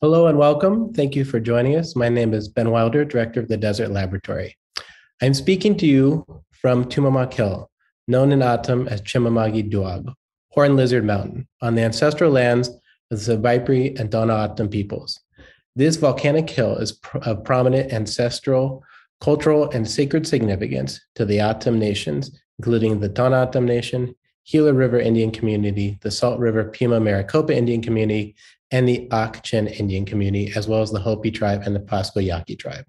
Hello and welcome. Thank you for joining us. My name is Ben Wilder, Director of the Desert Laboratory. I'm speaking to you from Tumamoc Hill, known in Atum as Chimamagi Duag, Horned Lizard Mountain, on the ancestral lands of the Vipri and Tohono O'odham peoples. This volcanic hill is of prominent ancestral, cultural, and sacred significance to the O'odham nations, including the Tohono O'odham Nation, Gila River Indian Community, the Salt River Pima Maricopa Indian Community, and the Ak-Chin Indian Community, as well as the Hopi tribe and the Pasco Yaqui tribe.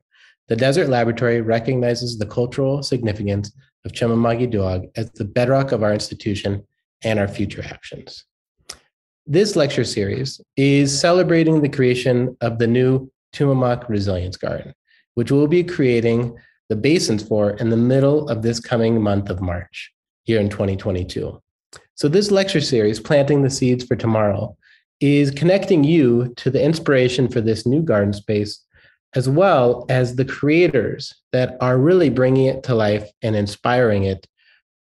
The Desert Laboratory recognizes the cultural significance of Chimamagi Duag as the bedrock of our institution and our future actions. This lecture series is celebrating the creation of the new Tumamoc Resilience Garden, which we'll be creating the basins for in the middle of this coming month of March here in 2022. So this lecture series, Planting the Seeds for Tomorrow, is connecting you to the inspiration for this new garden space, as well as the creators that are really bringing it to life and inspiring it,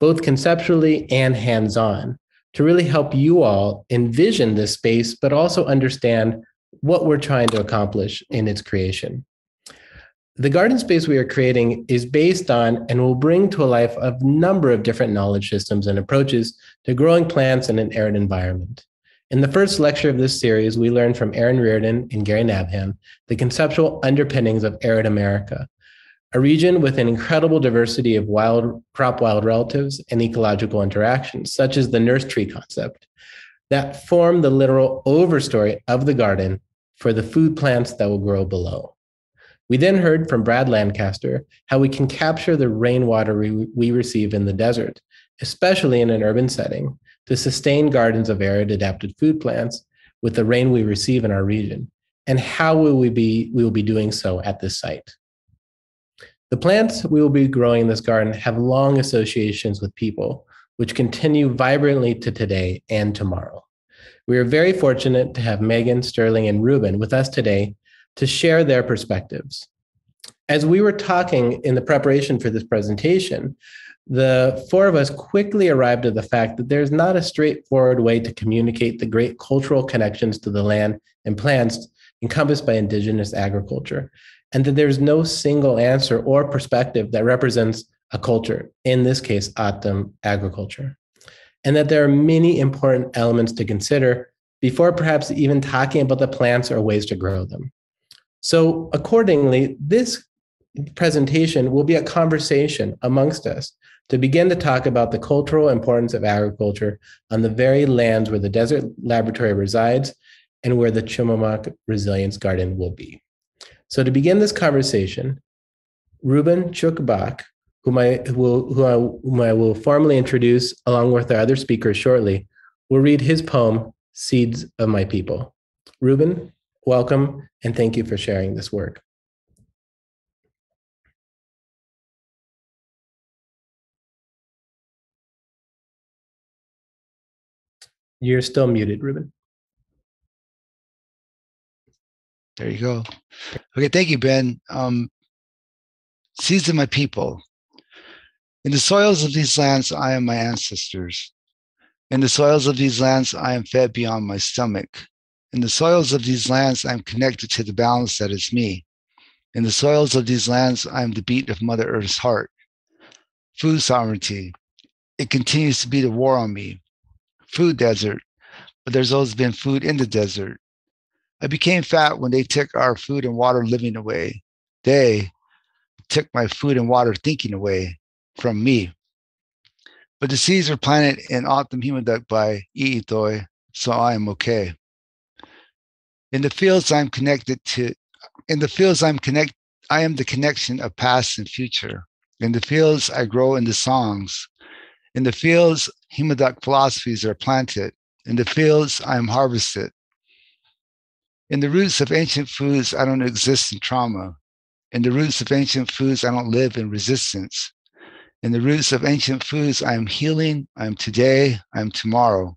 both conceptually and hands-on, to really help you all envision this space, but also understand what we're trying to accomplish in its creation. The garden space we are creating is based on and will bring to life a number of different knowledge systems and approaches to growing plants in an arid environment. In the first lecture of this series, we learned from Aaron Reardon and Gary Nabhan the conceptual underpinnings of arid America, a region with an incredible diversity of crop wild relatives and ecological interactions, such as the nurse tree concept, that form the literal overstory of the garden for the food plants that will grow below. We then heard from Brad Lancaster how we can capture the rainwater we receive in the desert, especially in an urban setting, to sustain gardens of arid adapted food plants with the rain we receive in our region, and how we will be doing so at this site. The plants we will be growing in this garden have long associations with people, which continue vibrantly to today and tomorrow. We are very fortunate to have Maegan, Sterling, and Ruben with us today to share their perspectives. As we were talking in the preparation for this presentation, the four of us quickly arrived at the fact that there's not a straightforward way to communicate the great cultural connections to the land and plants encompassed by indigenous agriculture, and that there's no single answer or perspective that represents a culture, in this case, O'odham agriculture, and that there are many important elements to consider before perhaps even talking about the plants or ways to grow them. So accordingly, this presentation will be a conversation amongst us to begin to talk about the cultural importance of agriculture on the very lands where the Desert Laboratory resides and where the Tumamoc Resilience Garden will be. So to begin this conversation, Reuben Chukbach, whom I will formally introduce along with our other speakers shortly, will read his poem, Seeds of My People. Reuben, welcome, and thank you for sharing this work. You're still muted, Reuben. There you go. Okay, thank you, Ben. Seeds of my people. In the soils of these lands, I am my ancestors. In the soils of these lands, I am fed beyond my stomach. In the soils of these lands, I am connected to the balance that is me. In the soils of these lands, I am the beat of Mother Earth's heart. Food sovereignty. It continues to be the war on me. Food desert. But there's always been food in the desert. I became fat when they took our food and water living away. They took my food and water thinking away from me. But the seeds were planted in O'odham Himadak by Iitoy, so I am okay. In the fields I am the connection of past and future. In the fields I grow in the songs. In the fields, Himadak philosophies are planted. In the fields I am harvested. In the roots of ancient foods, I don't exist in trauma. In the roots of ancient foods, I don't live in resistance. In the roots of ancient foods, I am healing, I am today, I am tomorrow.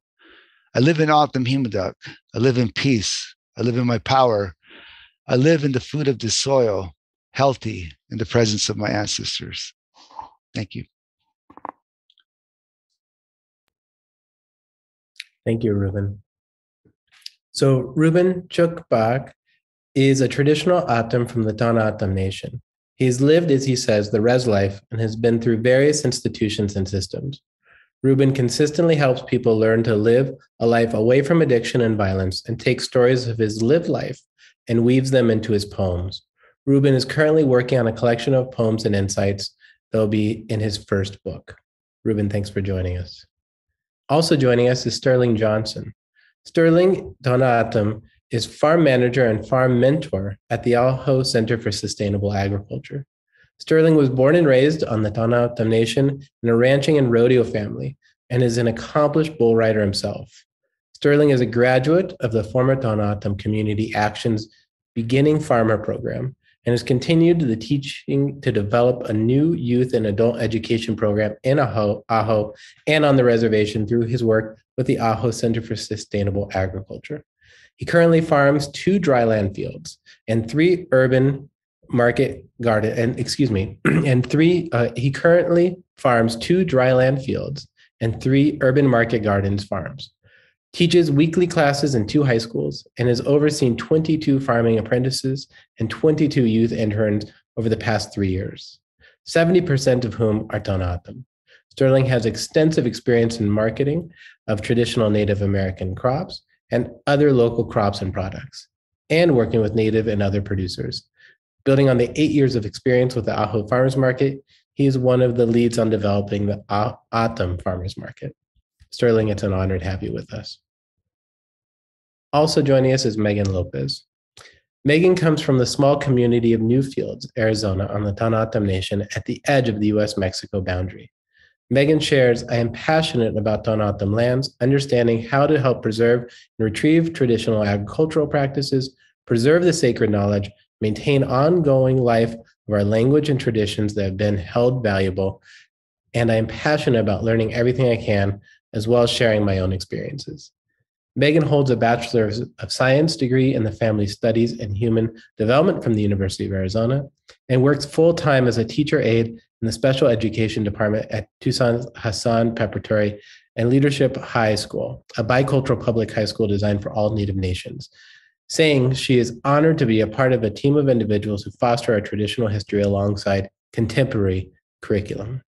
I live in O'odham Himadak. I live in peace. I live in my power. I live in the food of the soil, healthy in the presence of my ancestors. Thank you. Thank you, Reuben. So Reuben Chukbach is a traditional Atum from the Tohono O'odham Nation. He has lived, as he says, the res life and has been through various institutions and systems. Ruben consistently helps people learn to live a life away from addiction and violence and takes stories of his lived life and weaves them into his poems. Ruben is currently working on a collection of poems and insights that will be in his first book. Ruben, thanks for joining us. Also joining us is Sterling Johnson. Sterling Tohono O'odham is farm manager and farm mentor at the Aho Center for Sustainable Agriculture. Sterling was born and raised on the Tohono O'odham Nation in a ranching and rodeo family and is an accomplished bull rider himself. Sterling is a graduate of the former Tohono O'odham Community Action's Beginning Farmer Program and has continued the teaching to develop a new youth and adult education program in Aho and on the reservation through his work with the Aho Center for Sustainable Agriculture. He currently farms 2 dryland fields and 3 urban market garden, he currently farms 2 dryland fields and 3 urban market gardens farms, teaches weekly classes in 2 high schools, and has overseen 22 farming apprentices and 22 youth interns over the past 3 years, 70% of whom are Tohono O'odham. Sterling has extensive experience in marketing of traditional Native American crops and other local crops and products, and working with Native and other producers. Building on the 8 years of experience with the Aho Farmers Market, he is one of the leads on developing the O'odham Farmers Market. Sterling, it's an honor to have you with us. Also joining us is Maegan Lopez. Maegan comes from the small community of Newfields, Arizona, on the Tohono O'odham Nation at the edge of the US-Mexico boundary. Maegan shares, I am passionate about Tohono O'odham lands, understanding how to help preserve and retrieve traditional agricultural practices, preserve the sacred knowledge, maintain ongoing life of our language and traditions that have been held valuable, and I am passionate about learning everything I can, as well as sharing my own experiences. Maegan holds a Bachelor of Science degree in the Family Studies and Human Development from the University of Arizona and works full-time as a teacher aide in the Special Education Department at Tucson Hassan Preparatory and Leadership High School, a bicultural public high school designed for all Native nations, saying she is honored to be a part of a team of individuals who foster our traditional history alongside contemporary curriculum.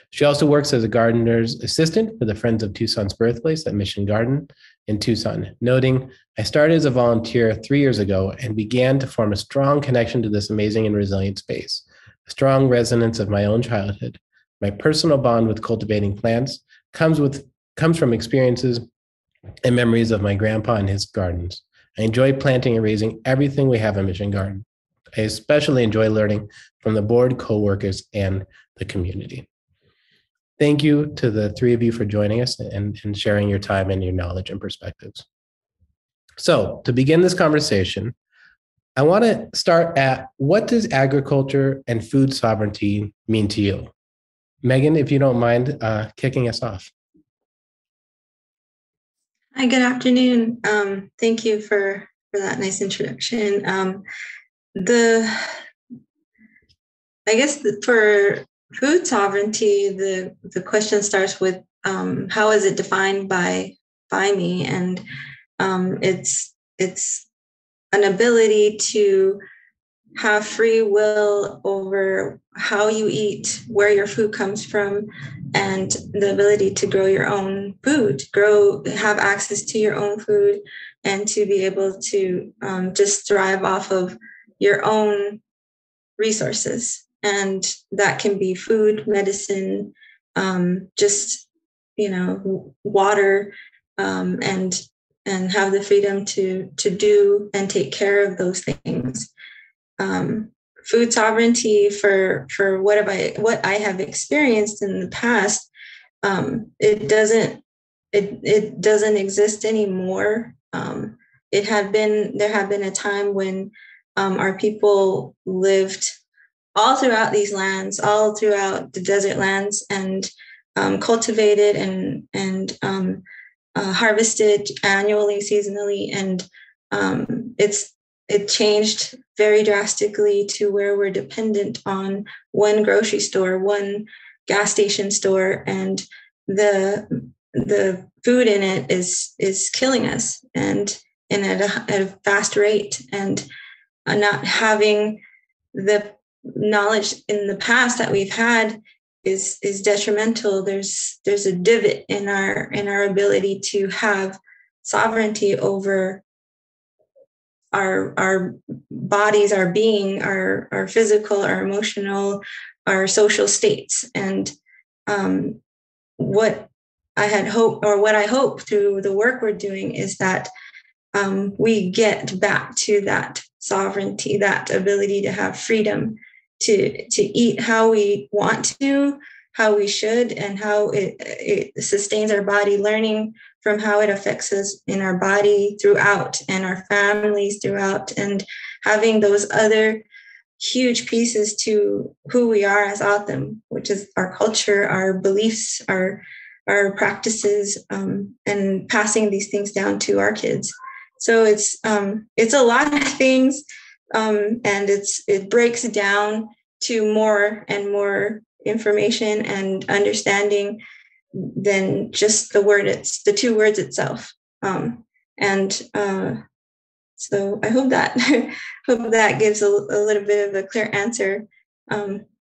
She also works as a gardener's assistant for the Friends of Tucson's Birthplace at Mission Garden in Tucson, noting, I started as a volunteer 3 years ago and began to form a strong connection to this amazing and resilient space, a strong resonance of my own childhood. My personal bond with cultivating plants comes from experiences and memories of my grandpa and his gardens. I enjoy planting and raising everything we have in Mission Garden. I especially enjoy learning from the board, coworkers, and the community. Thank you to the 3 of you for joining us and sharing your time and your knowledge and perspectives. So to begin this conversation, I want to start at, what does agriculture and food sovereignty mean to you? Maegan, if you don't mind kicking us off. Hi, good afternoon. Thank you for that nice introduction. For food sovereignty, the question starts with how is it defined by me, and it's an ability to have free will over how you eat, where your food comes from, and the ability to grow your own food, have access to your own food, and to be able to just thrive off of your own resources. And that can be food, medicine, water, and have the freedom to do and take care of those things. Food sovereignty for what I have experienced in the past, it doesn't exist anymore. There had been a time when our people lived all throughout these lands, all throughout the desert lands, and cultivated and harvested annually, seasonally, and it changed very drastically to where we're dependent on one grocery store, one gas station store, and the food in it is killing us, and at a fast rate. And not having the knowledge in the past that we've had is detrimental. There's a divot in our ability to have sovereignty over our bodies, our being, our physical, our emotional, our social states. And what I hope through the work we're doing is that we get back to that sovereignty, that ability to have freedom to eat how we want to, how we should, and how it sustains our body, learning from how it affects us in our body throughout and our families throughout, and having those other huge pieces to who we are as Atham, which is our culture, our beliefs, our practices, and passing these things down to our kids. So it's a lot of things, and it breaks down to more and more information and understanding than just the two words itself. So I hope that gives a little bit of a clear answer.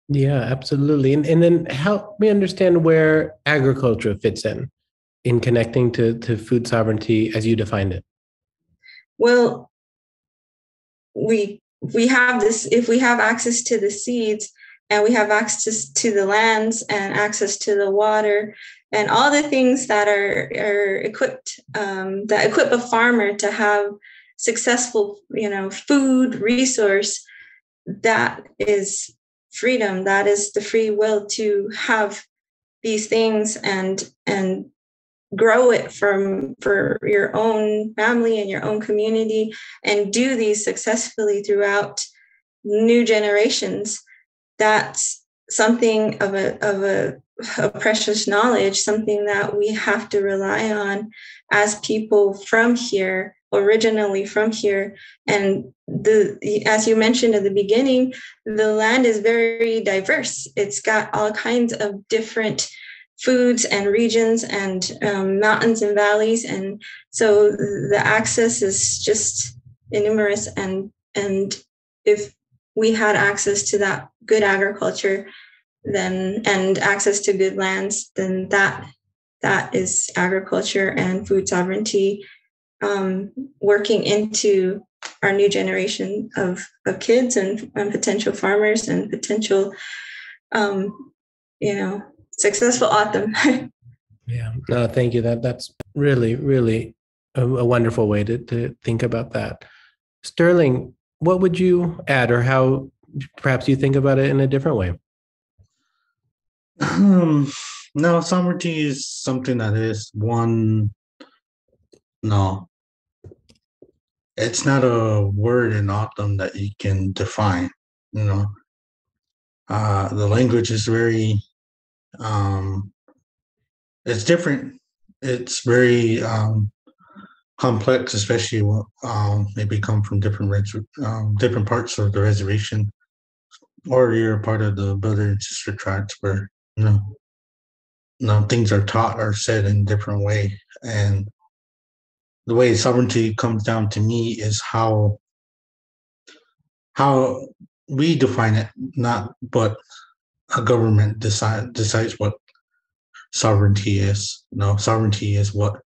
Yeah, absolutely. And then help me understand where agriculture fits in connecting to food sovereignty as you defined it. Well, we have this, if we have access to the seeds and we have access to the lands and access to the water and all the things that are equipped, that equip a farmer to have successful, food resource, that is freedom. That is the free will to have these things and grow it for your own family and your own community, and do these successfully throughout new generations. That's something of a precious knowledge, something that we have to rely on as people from here, originally from here. And as you mentioned at the beginning, the land is very diverse. It's got all kinds of different foods and regions and mountains and valleys, and so the access is just numerous. And if we had access to that good agriculture, then and access to good lands, then that is agriculture and food sovereignty, working into our new generation of kids and potential farmers and potential successful Atham. Yeah, no, thank you. That's really, really a wonderful way to think about that. Sterling, what would you add, or how perhaps you think about it in a different way? No, sovereignty is something that is one. No, it's not a word in Autumn that you can define. The language is very. It's different. It's very complex, especially when maybe come from different parts of the reservation, or you're part of the brother and sister tribes where things are taught or said in a different way. And the way sovereignty comes down to me is how we define it, not what a government decides what sovereignty is. No, sovereignty is what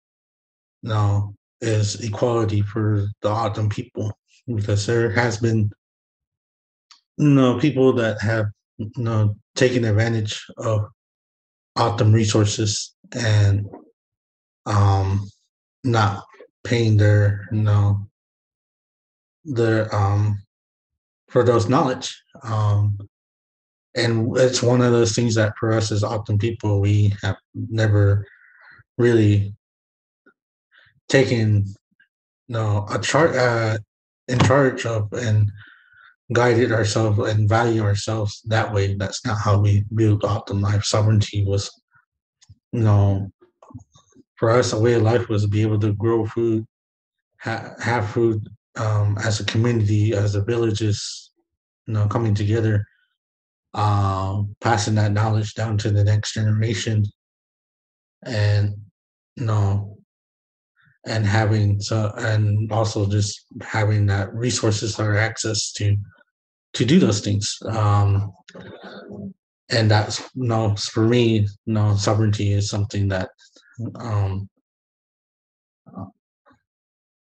is equality for the Autumn people, because there has been people that have taken advantage of Autumn resources and not paying their for those knowledge, and it's one of those things that for us as Autumn people, we have never really taken in charge of and guided ourselves and value ourselves that way. That's not how we build Autumn life. Sovereignty was for us, a way of life was to be able to grow food, have food as a community, as the villages coming together, passing that knowledge down to the next generation. And and having and also just having that resources or access to do those things. And that's for me, sovereignty is something that um,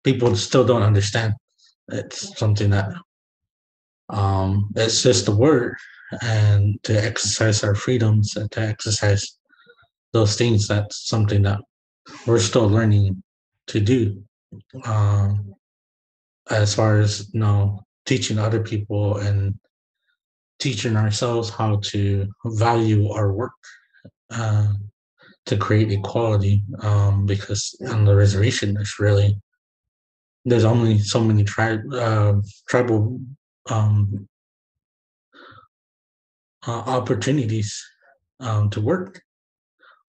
people still don't understand. It's something that it's just a word, and to exercise our freedoms and to exercise those things, that's something that we're still learning to do. As far as teaching other people and teaching ourselves how to value our work, uh, to create equality, because on the reservation there's only so many tribal um, opportunities to work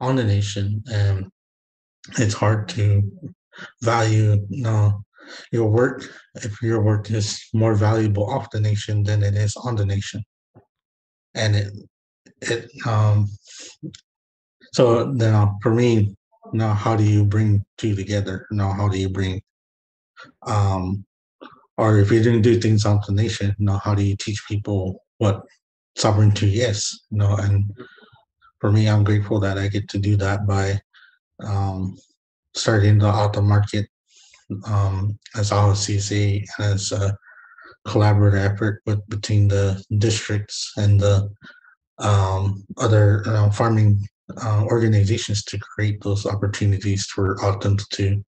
on the nation, and it's hard to value your work if your work is more valuable off the nation than it is on the nation. And it so for me, how do you bring two together? How do you bring or if you didn't do things on the nation, how do you teach people what sovereignty is? And for me, I'm grateful that I get to do that by starting the auto market as RCC and as a collaborative effort between the districts and the other farming organizations to create those opportunities for Autumns to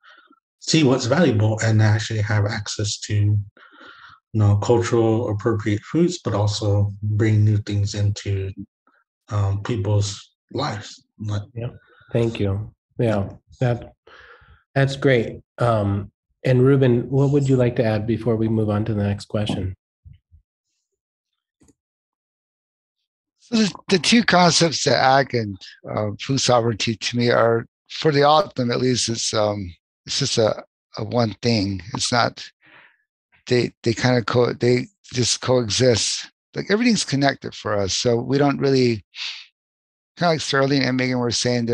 see what's valuable and actually have access to cultural appropriate foods, but also bring new things into people's lives. Yeah, thank you. Yeah, that's great. And Ruben, what would you like to add before we move on to the next question? So the two concepts that ag and food sovereignty to me are, for the Autumn at least, it's just a one thing. It's not, they kind of they just coexist. Like everything's connected for us, so we don't really, kind of like Sterling and Maegan were saying,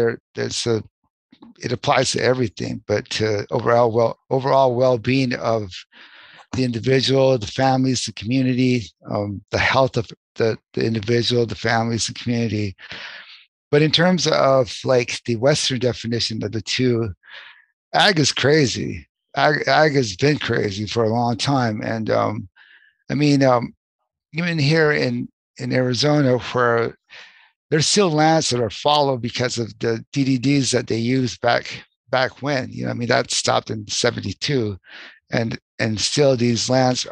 it applies to everything, but to overall well-being of the individual, the families, the community, the health of the individual, the families, the community. But in terms of like the Western definition of the two, ag is crazy. Ag has been crazy for a long time, and I mean, even here in Arizona, where there's still lands that are followed because of the DDDs that they used back when. I mean, that stopped in '72, and still these lands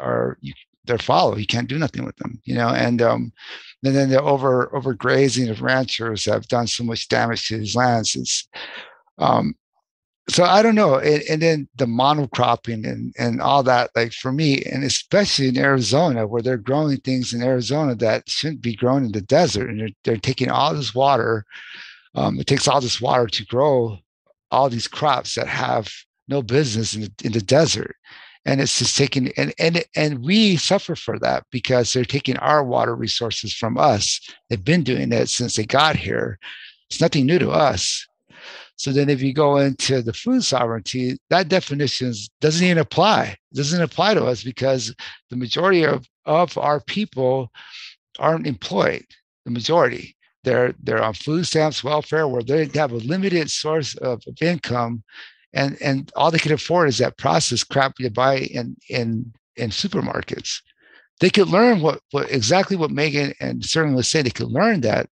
they're followed. You can't do nothing with them. And then the overgrazing of ranchers have done so much damage to these lands. It's so I don't know. And then the monocropping and all that, like for me, and especially in Arizona, where they're growing things in Arizona that shouldn't be grown in the desert, and they're taking all this water. It takes all this water to grow all these crops that have no business in the desert. And it's just taking, and we suffer for that because they're taking our water resources from us. They've been doing it since they got here. It's nothing new to us. So then if you go into the food sovereignty, that definition doesn't even apply. It doesn't apply to us because the majority of our people aren't employed. The majority. They're on food stamps, welfare, where they have a limited source of income, and all they can afford is that processed crap you buy in supermarkets. They could learn exactly what Maegan and Sterling was saying. They could learn that,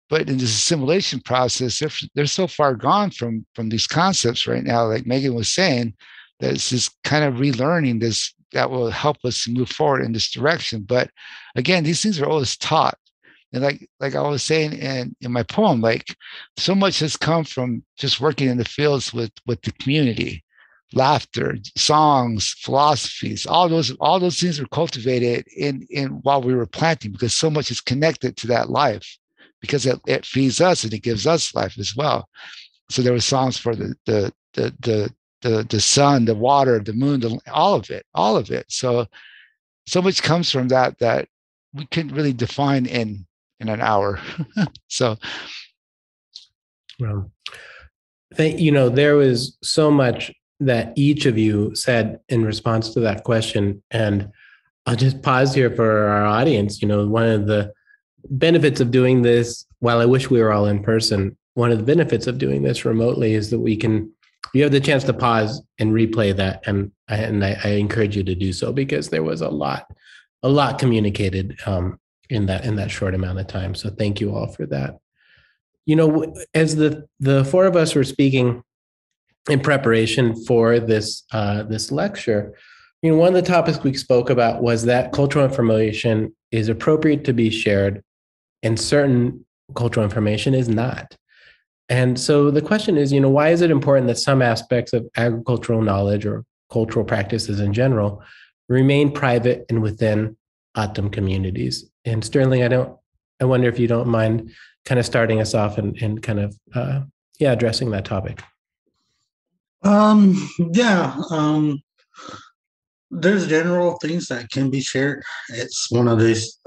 but in this assimilation process, they're so far gone from these concepts right now. Like Maegan was saying, that it's just kind of relearning this that will help us to move forward in this direction. But again, these things are always taught. And like I was saying in my poem, like so much has come from just working in the fields with the community, laughter, songs, philosophies, all those things were cultivated in while we were planting, because so much is connected to that life, because it feeds us and it gives us life as well. So there were songs for the sun, the water, the moon, all of it. So much comes from that we couldn't really define in an hour. So, well, there was so much that each of you said in response to that question. And I'll just pause here for our audience. One of the benefits of doing this, while I wish we were all in person, one of the benefits of doing this remotely is that you have the chance to pause and replay that. And I encourage you to do so, because there was a lot communicated in that short amount of time. So thank you all for that. As the four of us were speaking in preparation for this lecture, one of the topics we spoke about was that cultural information is appropriate to be shared, and certain cultural information is not. And so the question is, why is it important that some aspects of agricultural knowledge or cultural practices in general remain private and within Atum communities? And Sterling, I wonder if you don't mind kind of starting us off and kind of addressing that topic. There's general things that can be shared. It's one of these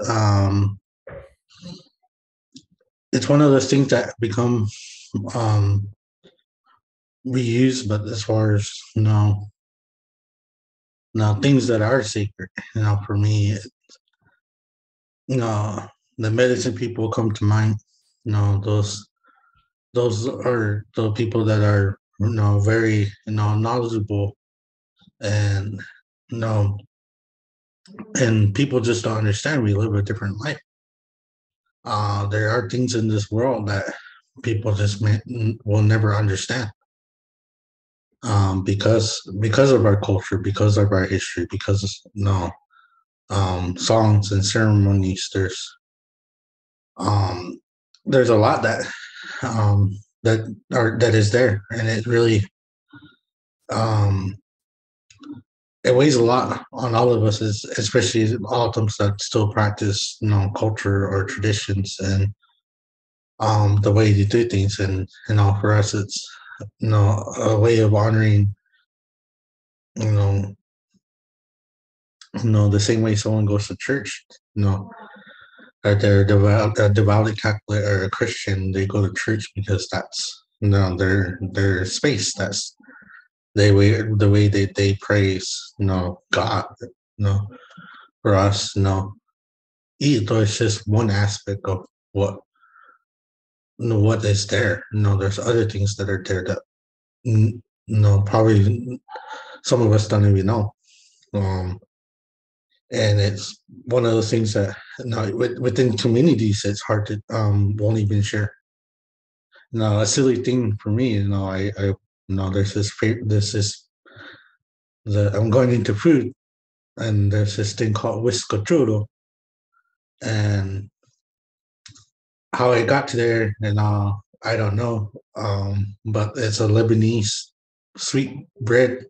it's one of those things that become reused, but as far as things that are sacred, for me, the medicine people come to mind. Those are the people that are very knowledgeable, and and people just don't understand. We live a different life. There are things in this world that people just will never understand, because of our culture, because of our history, because songs and ceremonies. There's a lot that that is there, and it really it weighs a lot on all of us, especially all of them that still practice culture or traditions, and the way to do things. And for us, it's a way of honoring the same way someone goes to church, or they're devout Catholic or a Christian. They go to church because that's their space. That's the way they praise God. For us, it's just one aspect of what is there. There's other things that are there that probably some of us don't even know. And it's one of those things that within communities, it's hard to won't even share. A silly thing for me, there's I'm going into food, and there's this thing called whiskachuro, and how I got to there, and I don't know, but it's a Lebanese sweet bread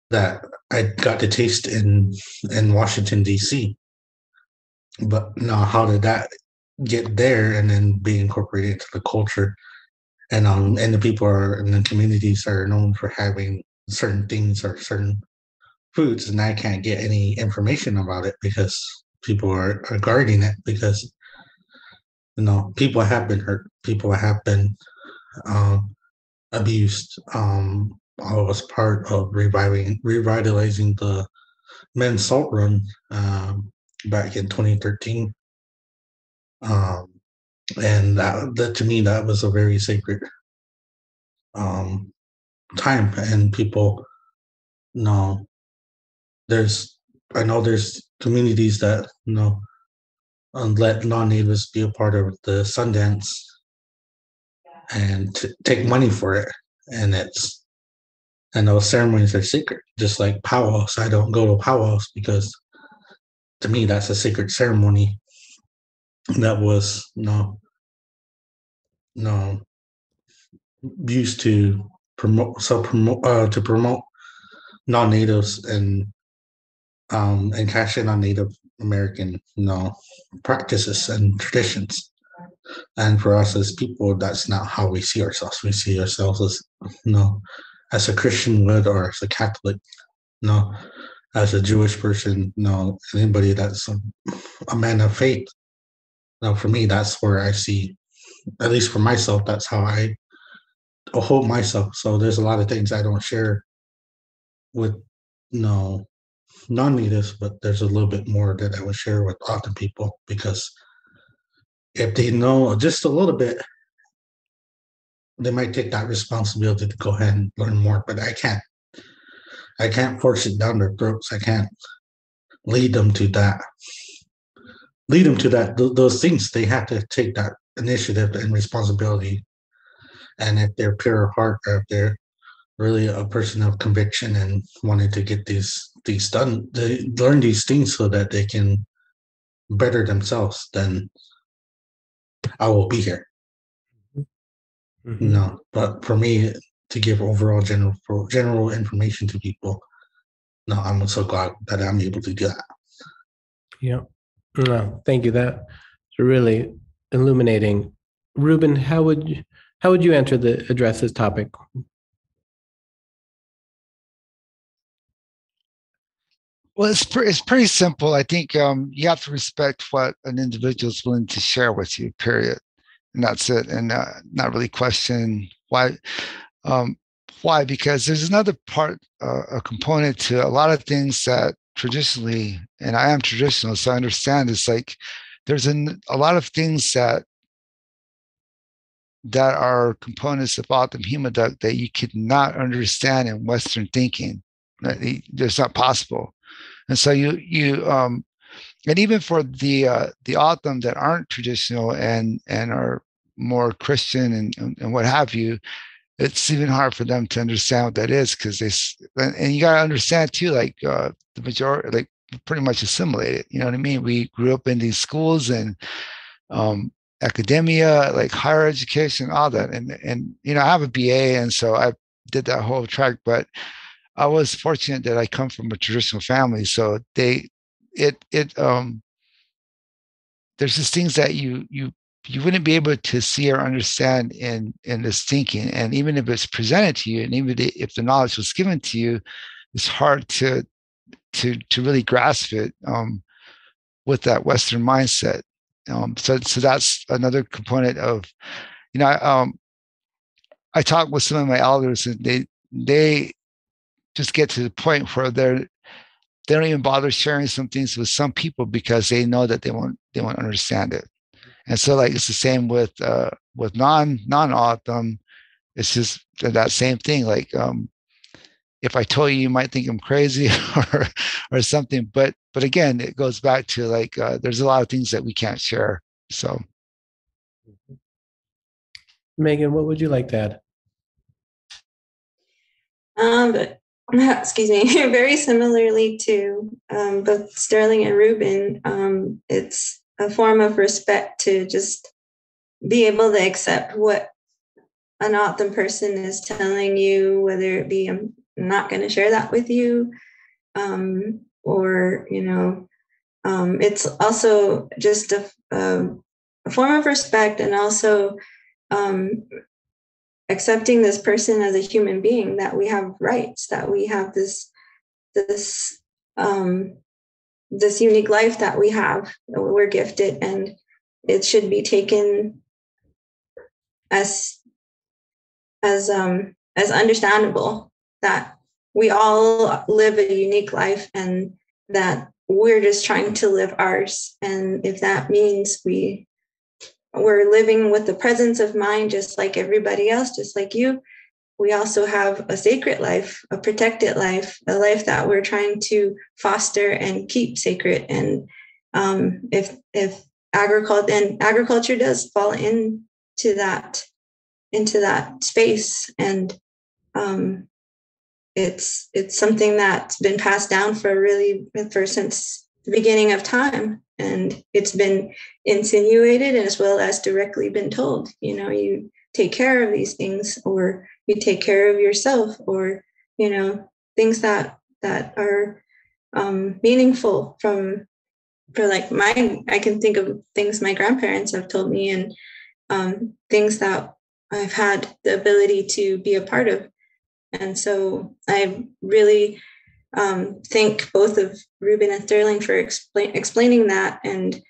that I got to taste in Washington, D.C. But how did that get there and then be incorporated into the culture? And the people in the communities are known for having certain things or certain foods, and I can't get any information about it because people are guarding it, because people have been hurt, people have been abused. I was part of revitalizing the men's salt run back in 2013, and that to me, that was a very sacred time. And people I know there's communities that let non-natives be a part of the Sundance and take money for it, and those ceremonies are sacred, just like powwows. I don't go to powwows because to me that's a sacred ceremony that was used to promote non-natives and cash in on Native American practices and traditions. And for us as people, that's not how we see ourselves. We see ourselves as as a Christian would, or as a Catholic, as a Jewish person, anybody that's a man of faith. For me, that's where I see, at least for myself, that's how I hold myself. So there's a lot of things I don't share with no non-natives, but there's a little bit more that I would share with often people, because if they know just a little bit, they might take that responsibility to go ahead and learn more. But I can't force it down their throats. I can't lead them to that. Those things, they have to take that initiative and responsibility. And if they're pure of heart, or if they're really a person of conviction and wanting to get these done, they learn these things so that they can better themselves, then I will be here. Mm-hmm. No, but for me to give overall general information to people, no, I'm so glad that I'm able to do that. Yeah. No, thank you. That's really illuminating. Ruben, how would you address this topic? Well, it's pretty simple. I think you have to respect what an individual is willing to share with you, period. And that's it. And not really question why. Why? Because there's another part, a component to a lot of things that traditionally, and I am traditional, so I understand it's like there's a lot of things that are components of Autumn Hemoduct that you could not understand in Western thinking. It's not possible. And so and even for the Autumn that aren't traditional and are more Christian and what have you, it's even hard for them to understand what that is, because and you got to understand too, like the majority, like pretty much assimilated. You know what I mean? We grew up in these schools and academia, like higher education, all that, and I have a BA, and so I did that whole track. But I was fortunate that I come from a traditional family, so there's just things that you wouldn't be able to see or understand in this thinking. And even if it's presented to you, and even if the knowledge was given to you, it's hard to really grasp it with that Western mindset. So that's another component of, I talk with some of my elders, and they just get to the point where they don't even bother sharing some things with some people because they know that they won't understand it. And so, like, it's the same with non-Autumn. It's just that same thing. Like, if I told you might think I'm crazy or something. But again, it goes back to like there's a lot of things that we can't share. So, Maegan, what would you like to add? Excuse me. Very similarly to both Sterling and Ruben, it's a form of respect to just be able to accept what an Autumn person is telling you, whether it be I'm not going to share that with you, or it's also just a form of respect, and also accepting this person as a human being, that we have rights, that we have this unique life that we have, that we're gifted, and it should be taken as understandable that we all live a unique life, and that we're just trying to live ours. And if that means we're living with the presence of mind, just like everybody else, just like you, we also have a sacred life, a protected life, a life that we're trying to foster and keep sacred. And if agriculture does fall into that space, and it's something that's been passed down since the beginning of time, and it's been insinuated as well as directly been told. You take care of these things, or you take care of yourself, or things that are meaningful for like I can think of things my grandparents have told me, and things that I've had the ability to be a part of. And so I really thank both of Ruben and Sterling for explaining that, and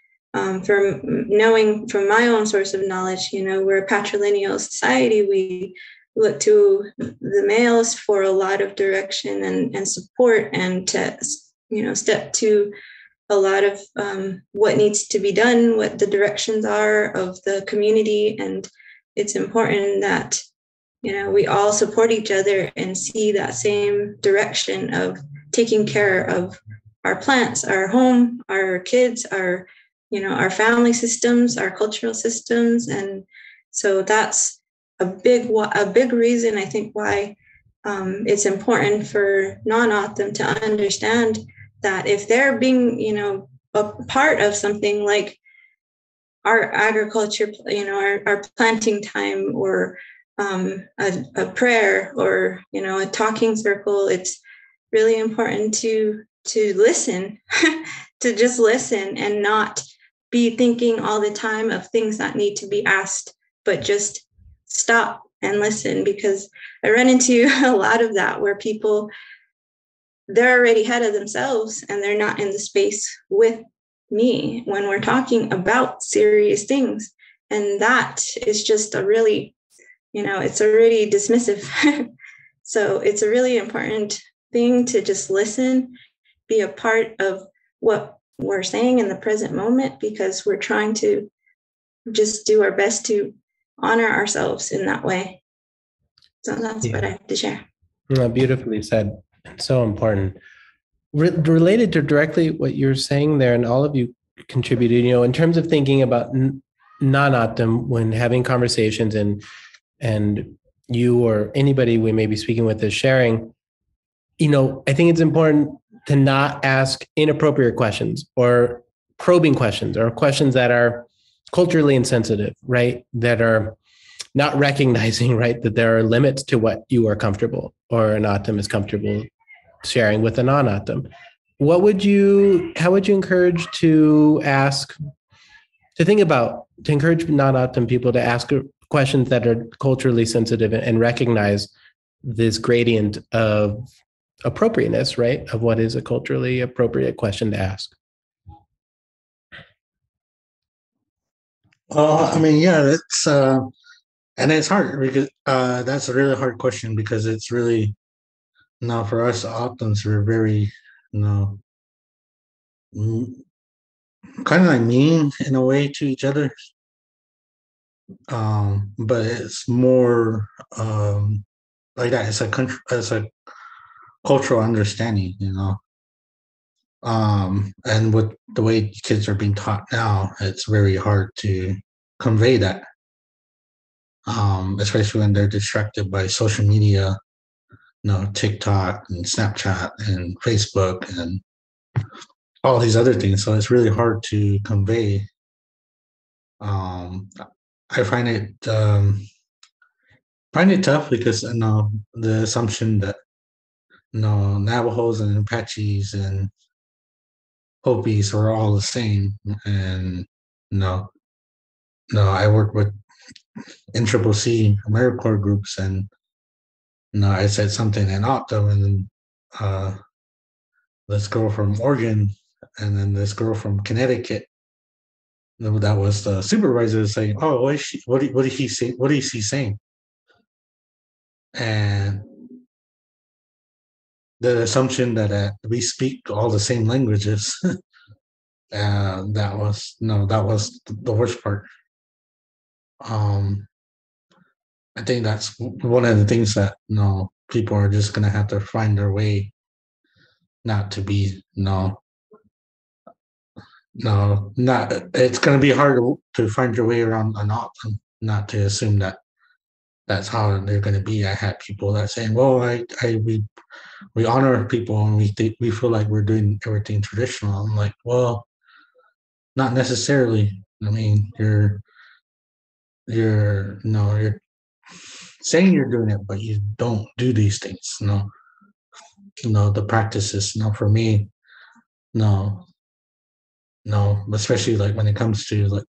for knowing from my own source of knowledge. We're a patrilineal society. look to the males for a lot of direction and support, and to, step to a lot of what needs to be done, what the directions are of the community. And it's important that, we all support each other and see that same direction of taking care of our plants, our home, our kids, our family systems, our cultural systems. And so that's a big reason, I think, why it's important for non-O'odham to understand that if they're being, a part of something like our agriculture, our planting time, or a prayer, or a talking circle, it's really important to listen, to just listen and not be thinking all the time of things that need to be asked, but just stop and listen. Because I run into a lot of that where people, they're already ahead of themselves and they're not in the space with me when we're talking about serious things. And that is just a really, it's already dismissive. So it's a really important thing to just listen, be a part of what we're saying in the present moment, because we're trying to just do our best to honor ourselves in that way. So that's what I have to share. Beautifully said. So important. Related to directly what you're saying there, and all of you contributed, in terms of thinking about non-O'odham when having conversations, and you or anybody we may be speaking with is sharing, I think it's important to not ask inappropriate questions or probing questions or questions that are culturally insensitive, right? That are not recognizing, right, that there are limits to what you are comfortable or an O'odham is comfortable sharing with a non-O'odham. How would you encourage to encourage non-O'odham people to ask questions that are culturally sensitive and recognize this gradient of appropriateness, right, of what is a culturally appropriate question to ask? It's and it's hard because that's a really hard question, because it's really, for us O'odhams, we're very, kind of like mean in a way to each other. But it's more like that. It's a cultural understanding, and with the way kids are being taught now, it's very hard to convey that, especially when they're distracted by social media, TikTok and Snapchat and Facebook and all these other things. So it's really hard to convey. I find it tough because the assumption that Navajos and Apaches and Hopis are all the same, and I work with NCCC AmeriCorps groups, and I said something in Octo, and then this girl from Oregon, and then this girl from Connecticut, that was the supervisor, saying, "Oh, what did he say? What is he saying?" And the assumption that we speak all the same languages, that was the worst part. I think that's one of the things that people are just gonna have to find their way, not to be not. It's gonna be hard to find your way around an option, not to assume that that's how they're gonna be. I had people that saying, "Well, we honor people and we feel like we're doing everything traditional." I'm like, well, not necessarily. I mean, you're saying you're doing it, but you don't do these things. The practices. For me, especially like when it comes to like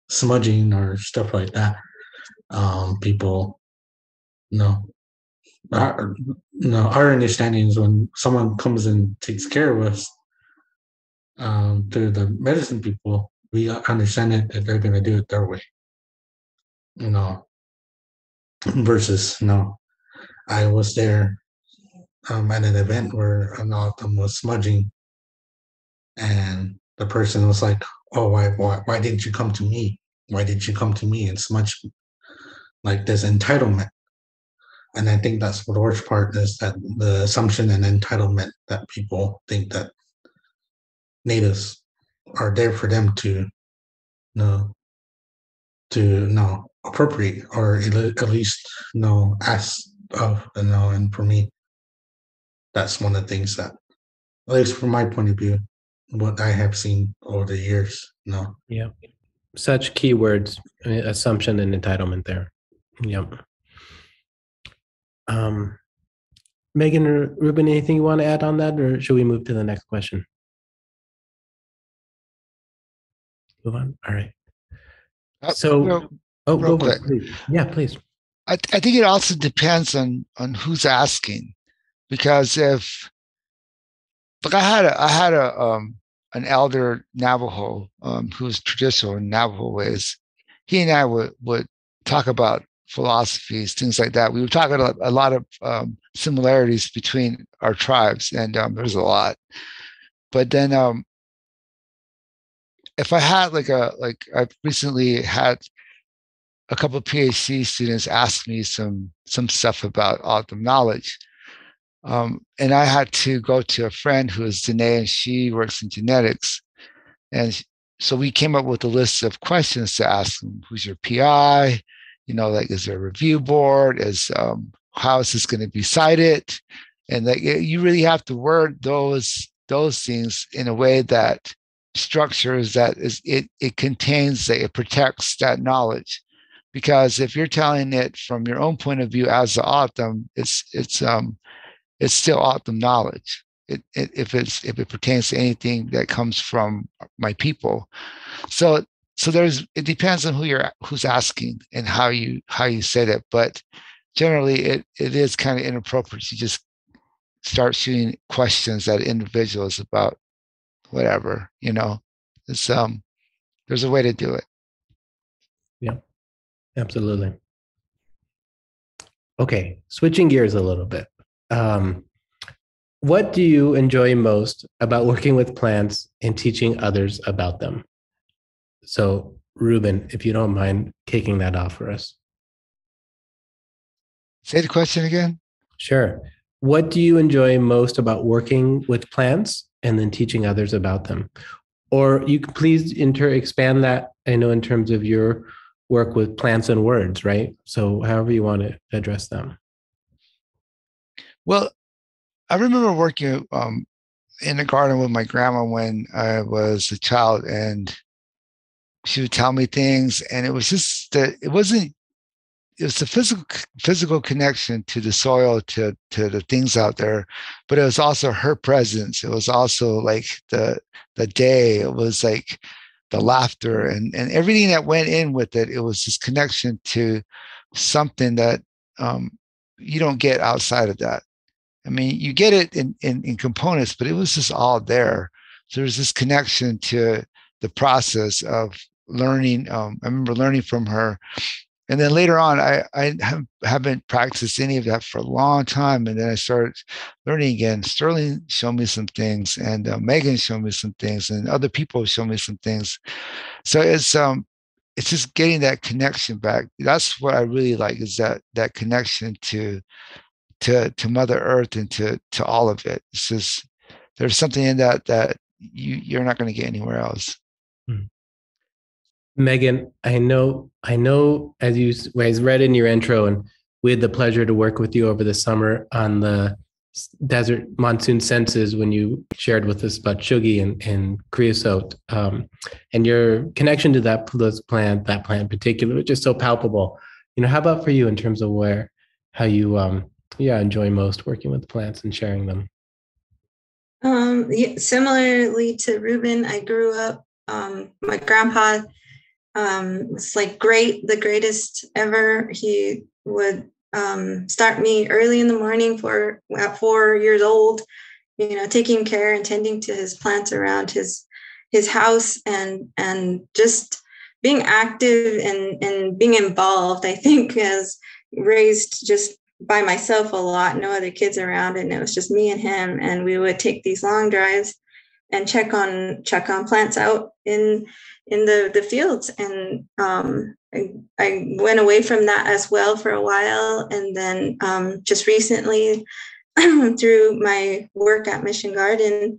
smudging or stuff like that. People, our understanding is when someone comes and takes care of us, to the medicine people, we understand it that they're going to do it their way. versus I was there at an event where an autumn was smudging, and the person was like, "Oh, why didn't you come to me? Why did you come to me and smudge?" Like this entitlement. And I think that's the worst part, is that the assumption and entitlement that people think that natives are there for them to appropriate, or at least ask of. And for me, that's one of the things that, at least from my point of view, what I have seen over the years. Yeah. Such keywords, assumption and entitlement there. Yep. Maegan or Ruben, anything you want to add on that, or should we move to the next question? Move on. All right. So, real go for quick. it, please. Yeah, please. I think it also depends on who's asking, because if, like, I had an elder Navajo who was traditional in Navajo ways. He and I would talk about philosophies, things like that. We would talk about a lot of similarities between our tribes, and there's a lot. But then if I had I've recently had a couple of PhD students ask me some stuff about autumn knowledge. And I had to go to a friend who is Danae, and she works in genetics. And so we came up with a list of questions to ask them. Who's your PI? Is there a review board? How is this going to be cited? And you really have to word those things in a way that structures that it contains, that it protects that knowledge. Because if you're telling it from your own point of view as the autumn, it's still autumn knowledge. If it pertains to anything that comes from my people. So it depends on who's asking and how you say that. But generally it is kind of inappropriate to just start shooting questions at individuals about whatever. It's there's a way to do it. Yeah, absolutely. Okay, switching gears a little bit. What do you enjoy most about working with plants and teaching others about them? So, Ruben, if you don't mind kicking that off for us. Say the question again. Sure. What do you enjoy most about working with plants and then teaching others about them? Or you can please expand that, I know, in terms of your work with plants and words, right? So however you want to address them. Well, I remember working in the garden with my grandma when I was a child, and she would tell me things, and it was just that it was the physical connection to the soil, to the things out there, but it was also her presence. It was also like the day. It was like the laughter and everything that went in with it. It was this connection to something that you don't get outside of that. I mean, you get it in components, but it was just all there. So there's this connection to the process of learning. I remember learning from her. And then later on, I haven't practiced any of that for a long time. And then I started learning again. Sterling showed me some things, and Maegan showed me some things, and other people showed me some things. So it's just getting that connection back. That's what I really like, is that connection to Mother Earth and to all of it. It's just, there's something in that you're not going to get anywhere else. Maegan, I know, as you guys read in your intro, and we had the pleasure to work with you over the summer on the desert monsoon senses when you shared with us about Chugi and creosote, and your connection to that plant in particular, which is so palpable. How about for you in terms of how you enjoy most working with plants and sharing them? Similarly to Ruben, I grew up, my grandpa was like the greatest ever. He would start me early in the morning at 4 years old, taking care and tending to his plants around his house, and just being active and being involved. I think raised just by myself a lot, no other kids around, and it was just me and him. And we would take these long drives and check on plants out in the fields. And I went away from that as well for a while, and then just recently through my work at Mission Garden,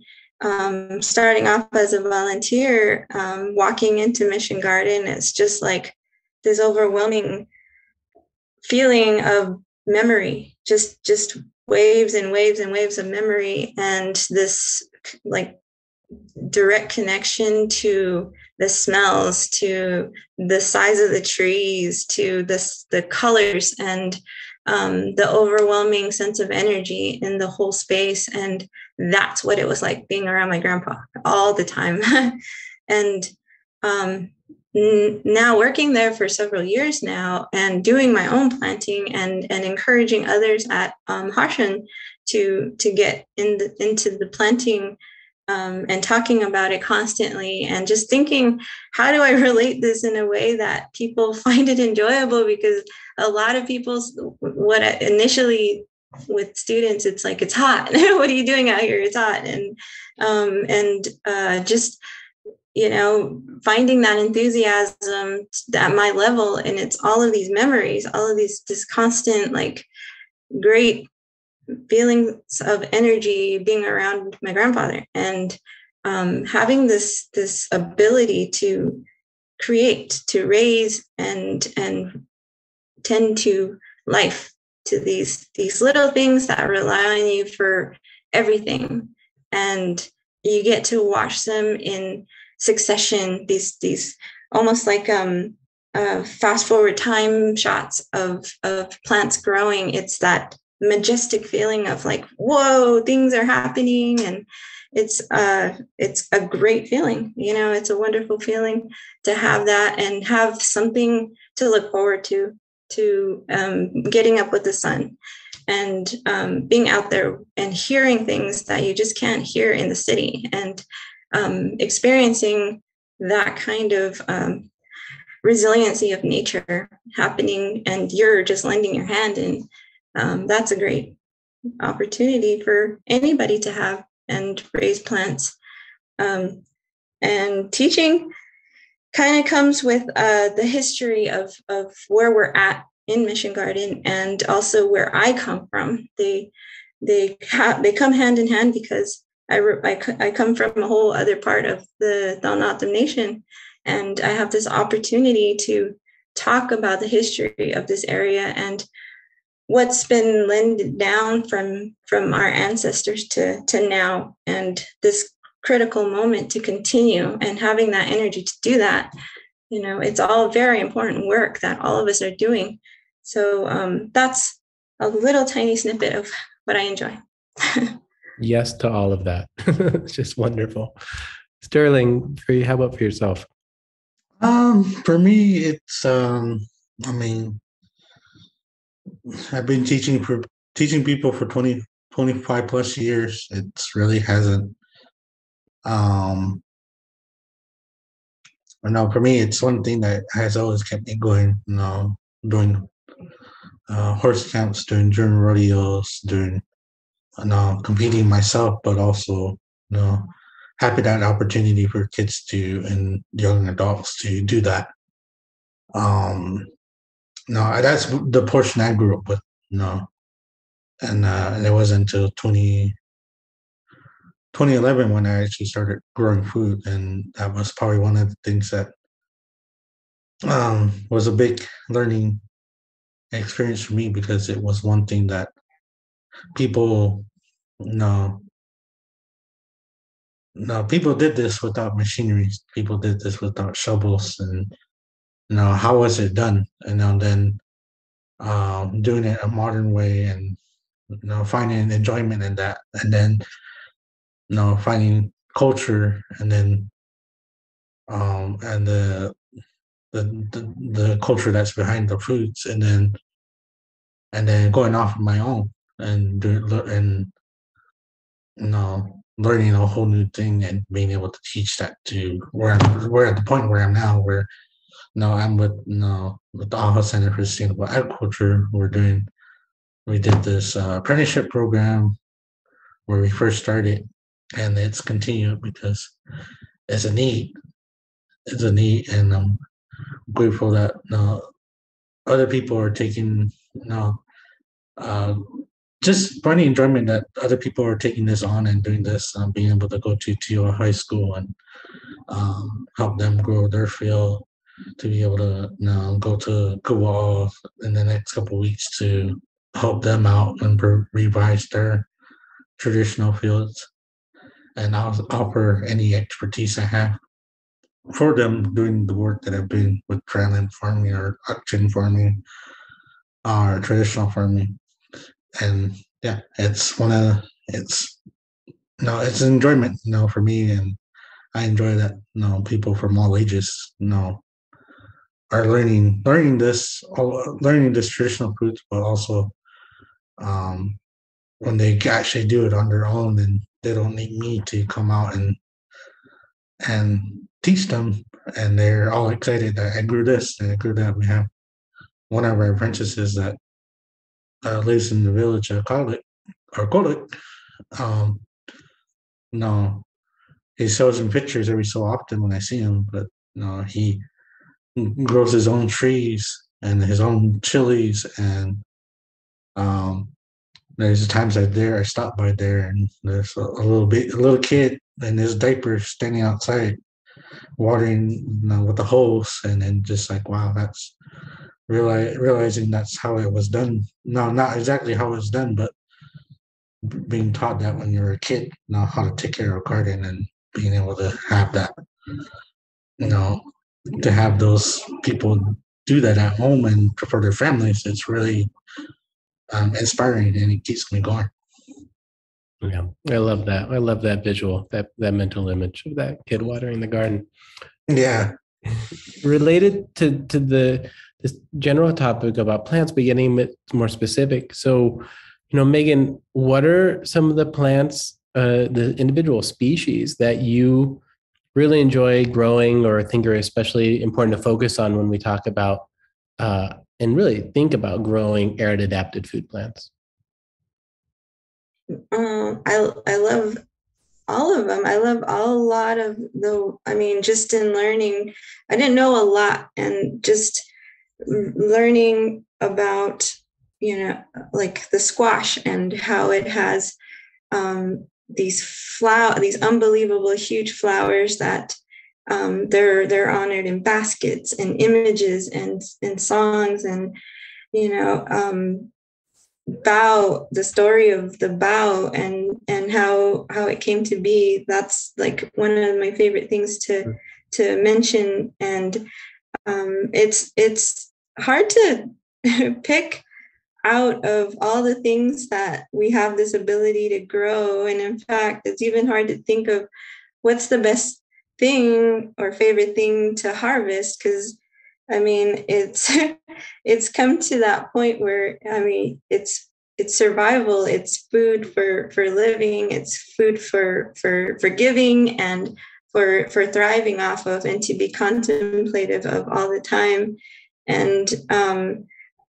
starting off as a volunteer, walking into Mission Garden, it's just like this overwhelming feeling of memory, just waves and waves and waves of memory, and this like direct connection to the smells, to the size of the trees, to the colors, and the overwhelming sense of energy in the whole space. And that's what it was like being around my grandpa all the time. And now working there for several years now and doing my own planting and encouraging others at Harshan to get into the planting and talking about it constantly, and just thinking, how do I relate this in a way that people find it enjoyable? Because a lot of people's, initially with students, it's like, it's hot. What are you doing out here? It's hot. And just, finding that enthusiasm at my level. And it's all of these memories, all of these just constant, like, great feelings of energy being around my grandfather, and having this ability to create, to raise, and tend to life, to these little things that rely on you for everything, and you get to watch them in succession. These almost like fast forward time shots of plants growing. It's that majestic feeling of like, whoa, things are happening, and it's a great feeling. It's a wonderful feeling to have that and have something to look forward to getting up with the sun and being out there and hearing things that you just can't hear in the city, and experiencing that kind of resiliency of nature happening, and you're just lending your hand. And that's a great opportunity for anybody to have and raise plants. And teaching kind of comes with the history of where we're at in Mission Garden, and also where I come from. They come hand in hand, because I come from a whole other part of the Tohono Nation, and I have this opportunity to talk about the history of this area and what's been lended down from our ancestors to now, and this critical moment to continue, and having that energy to do that. It's all very important work that all of us are doing. So that's a little tiny snippet of what I enjoy. Yes to all of that. It's just wonderful. Sterling, for you, how about for yourself? For me, it's I've been teaching people for 25 plus years. It's really hasn't. For me, it's one thing that has always kept me going. Doing horse camps, doing during rodeos, doing competing myself, but also having that opportunity for kids and young adults to do that. That's the portion I grew up with. And it wasn't until 2011 when I actually started growing food, and that was probably one of the things that was a big learning experience for me, because it was one thing that people people did this without machinery. People did this without shovels, and how was it done? And then doing it a modern way, and finding enjoyment in that, and then finding culture, and then and the culture that's behind the foods, and then going off on my own and learning a whole new thing, and being able to teach that to where we're at the point where I'm now, where No, I'm with with the AHA Center for Sustainable Agriculture. We did this apprenticeship program where we first started, and it's continued because it's a need. It's a need, and I'm grateful that other people are taking uh, just finding enjoyment that other people are taking this on and doing this, being able to go to TO high school and help them grow their field, to be able to go to Kawal in the next couple of weeks to help them out and revise their traditional fields, and I'll offer any expertise I have for them doing the work that I've been with dryland farming or auction farming or traditional farming. And yeah, it's it's an enjoyment, for me, and I enjoy that. People from all ages, are learning this traditional foods, but also when they actually do it on their own, and they don't need me to come out and teach them, and they're all excited that I grew this and I grew that. We have one of our apprentices that lives in the village of Kolik. Um, no, he shows me pictures every so often when I see him, but no, he grows his own trees and his own chilies, and there's times I stop by there, and there's a little kid in his diaper standing outside watering with the hose, and then just like, wow, that's realizing that's how it was done. No, not exactly how it was done, but being taught that when you're a kid, how to take care of a garden, and being able to have that, to have those people do that at home and for their families, it's really inspiring, and it keeps me going. Yeah, I love that. I love that visual, that mental image of that kid watering the garden. Yeah. Related to this general topic about plants, but getting a bit more specific. So, Maegan, what are some of the plants, the individual species that you really enjoy growing, or think are especially important to focus on when we talk about and really think about growing arid adapted food plants? I love all of them. I love a lot of just in learning, I didn't know a lot, and just learning about, like the squash and how it has these unbelievable huge flowers that they're honored in baskets and images and songs, and the story of the bow and how it came to be. That's like one of my favorite things to mention. And it's hard to pick out of all the things that we have this ability to grow. And in fact, it's even hard to think of what's the best thing or favorite thing to harvest, because it's come to that point where it's survival, it's food for living, it's food for giving and for thriving off of, and to be contemplative of all the time. And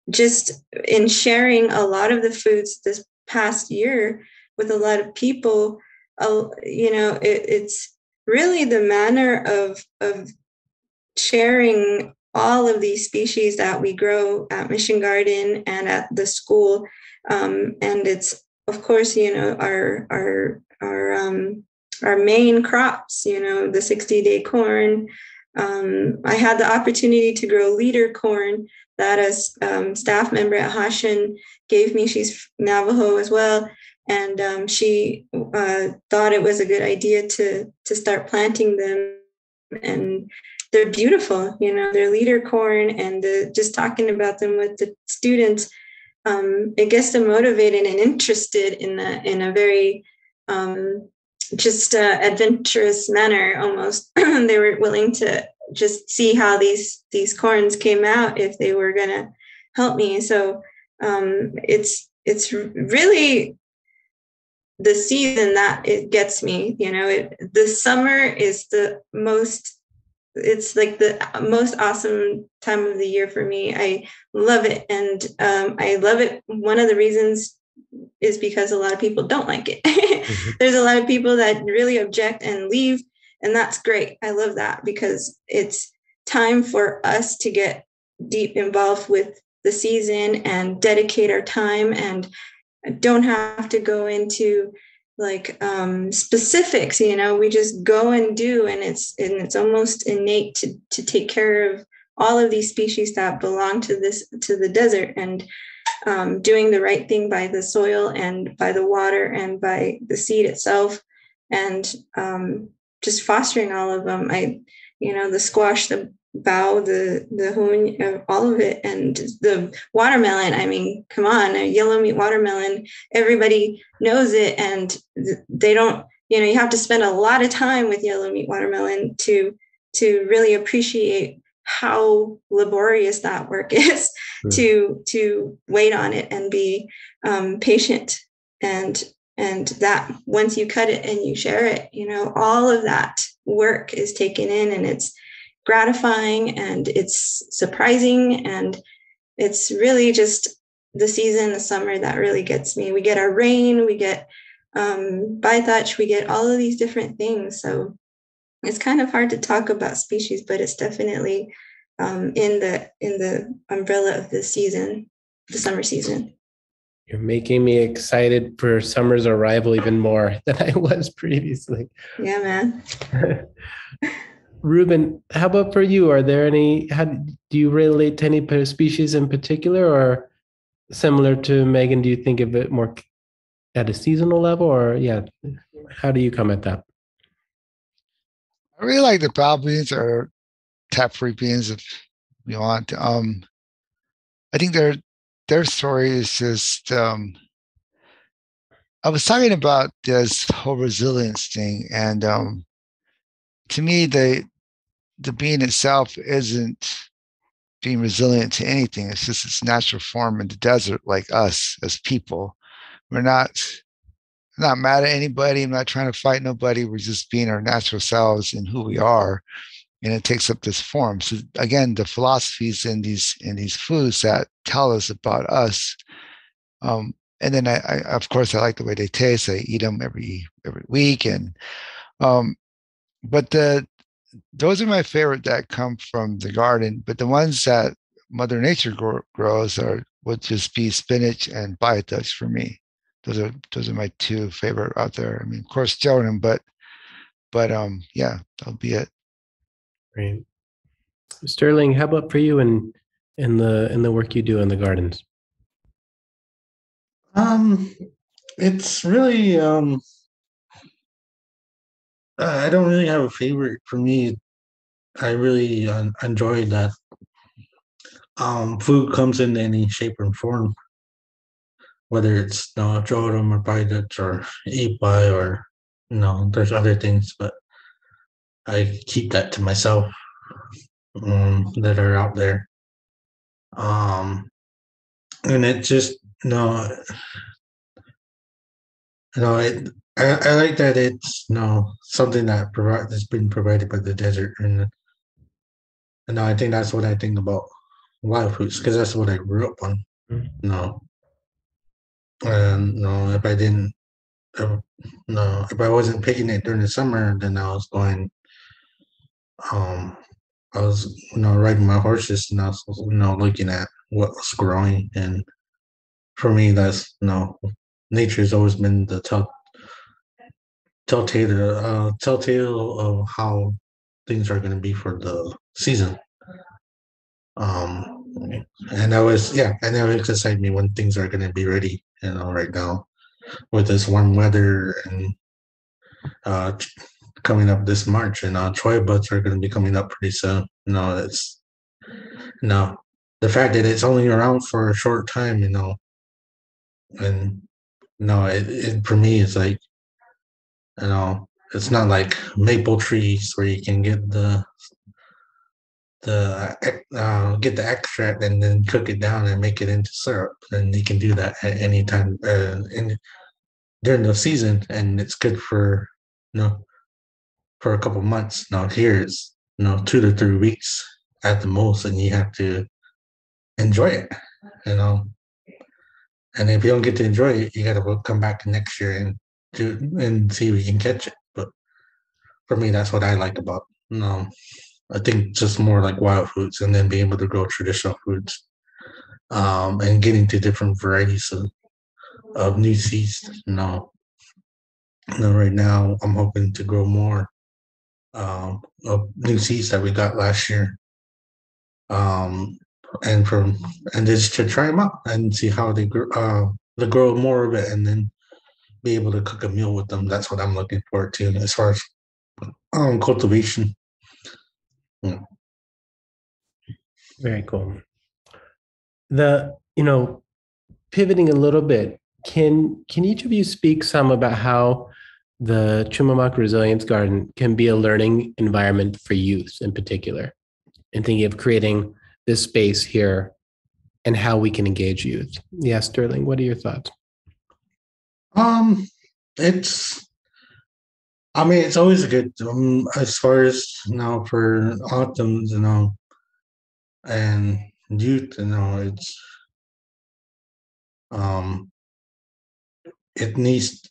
just in sharing a lot of the foods this past year with a lot of people, it's really the manner of sharing all of these species that we grow at Mission Garden and at the school. And it's, of course, our main crops, the 60-day corn. I had the opportunity to grow leader corn that a staff member at Hashin gave me. She's Navajo as well. And she thought it was a good idea to start planting them. And they're beautiful, they're leader corn, and just talking about them with the students, it gets them motivated and interested in a very adventurous manner almost. They were willing to just see how these corns came out if they were going to help me. So it's really the season that it gets me. The summer is the most it's like the most awesome time of the year for me. I love it. And I love it. One of the reasons is because a lot of people don't like it. There's a lot of people that really object and leave. And that's great. I love that because it's time for us to get deep involved with the season and dedicate our time, and don't have to go into like specifics. We just go and do, and it's almost innate to take care of all of these species that belong to the desert, and doing the right thing by the soil and by the water and by the seed itself, and just fostering all of them. The squash, the bao, the hoon, all of it, and the watermelon. I mean, come on, a yellow meat watermelon, everybody knows it, and they don't. You have to spend a lot of time with yellow meat watermelon to really appreciate how laborious that work is. To wait on it and be patient, and that once you cut it and you share it, all of that work is taken in, and it's gratifying and it's surprising, and it's really just the season, the summer, that really gets me. We get our rain, we get bythatch, we get all of these different things. So it's kind of hard to talk about species, but it's definitely in the umbrella of the season, the summer season. You're making me excited for summer's arrival even more than I was previously. Yeah, man. Ruben, how about for you? Are there how do you relate to any species in particular, or similar to Maegan, do you think of it more at a seasonal level, or how do you come at that? I really like the bao beans or tap-free beans, if you want. I think their story is just. I was talking about this whole resilience thing, and to me, the bean itself isn't being resilient to anything. It's just its natural form in the desert, like us as people. We're not mad at anybody. I'm not trying to fight nobody. We're just being our natural selves and who we are, and it takes up this form. So again, the philosophies in these foods that tell us about us. And then I of course I like the way they taste. I eat them every week, and but those are my favorite that come from the garden. But the ones that Mother Nature grows would just be spinach and bythatch for me. Those are my two favorite out there. I mean, of course, Jordan, but yeah, that'll be it. Great. Sterling, how about for you in the work you do in the gardens? It's really I don't really have a favorite. For me, I really enjoy that food comes in any shape or form, whether it's Jordan or bythatch or ipai or there's other things, but I keep that to myself that are out there. And it just I like that it's something that's been provided by the desert, and I think that's what I think about wild foods, because that's what I grew up on. And if I didn't, if I wasn't picking it during the summer, then I was going. I was riding my horses, and I was looking at what was growing, and for me that's nature's always been the telltale of how things are going to be for the season. And that always excites me when things are going to be ready. Right now with this warm weather and coming up this March, and choy buds are going to be coming up pretty soon. It's the fact that it's only around for a short time, and it for me it's like it's not like maple trees where you can get the extract and then cook it down and make it into syrup, and you can do that at any time during the season, and it's good for for a couple months. Now here it's 2 to 3 weeks at the most, and you have to enjoy it, And if you don't get to enjoy it, you got to come back next year and see if you can catch it. But for me, that's what I like about. I think just more like wild foods, and then being able to grow traditional foods, and getting to different varieties of new seeds. Right now I'm hoping to grow more of new seeds that we got last year, and just to try them out and see how they grow. To grow more of it, and then be able to cook a meal with them. That's what I'm looking forward to as far as cultivation. Yeah. Very cool. Pivoting a little bit, can each of you speak some about how the Tumamoc Resilience Garden can be a learning environment for youth in particular, and thinking of creating this space here and how we can engage youth? Yeah, Sterling, what are your thoughts? It's always good, as far as for autumns, and youth, it's it needs.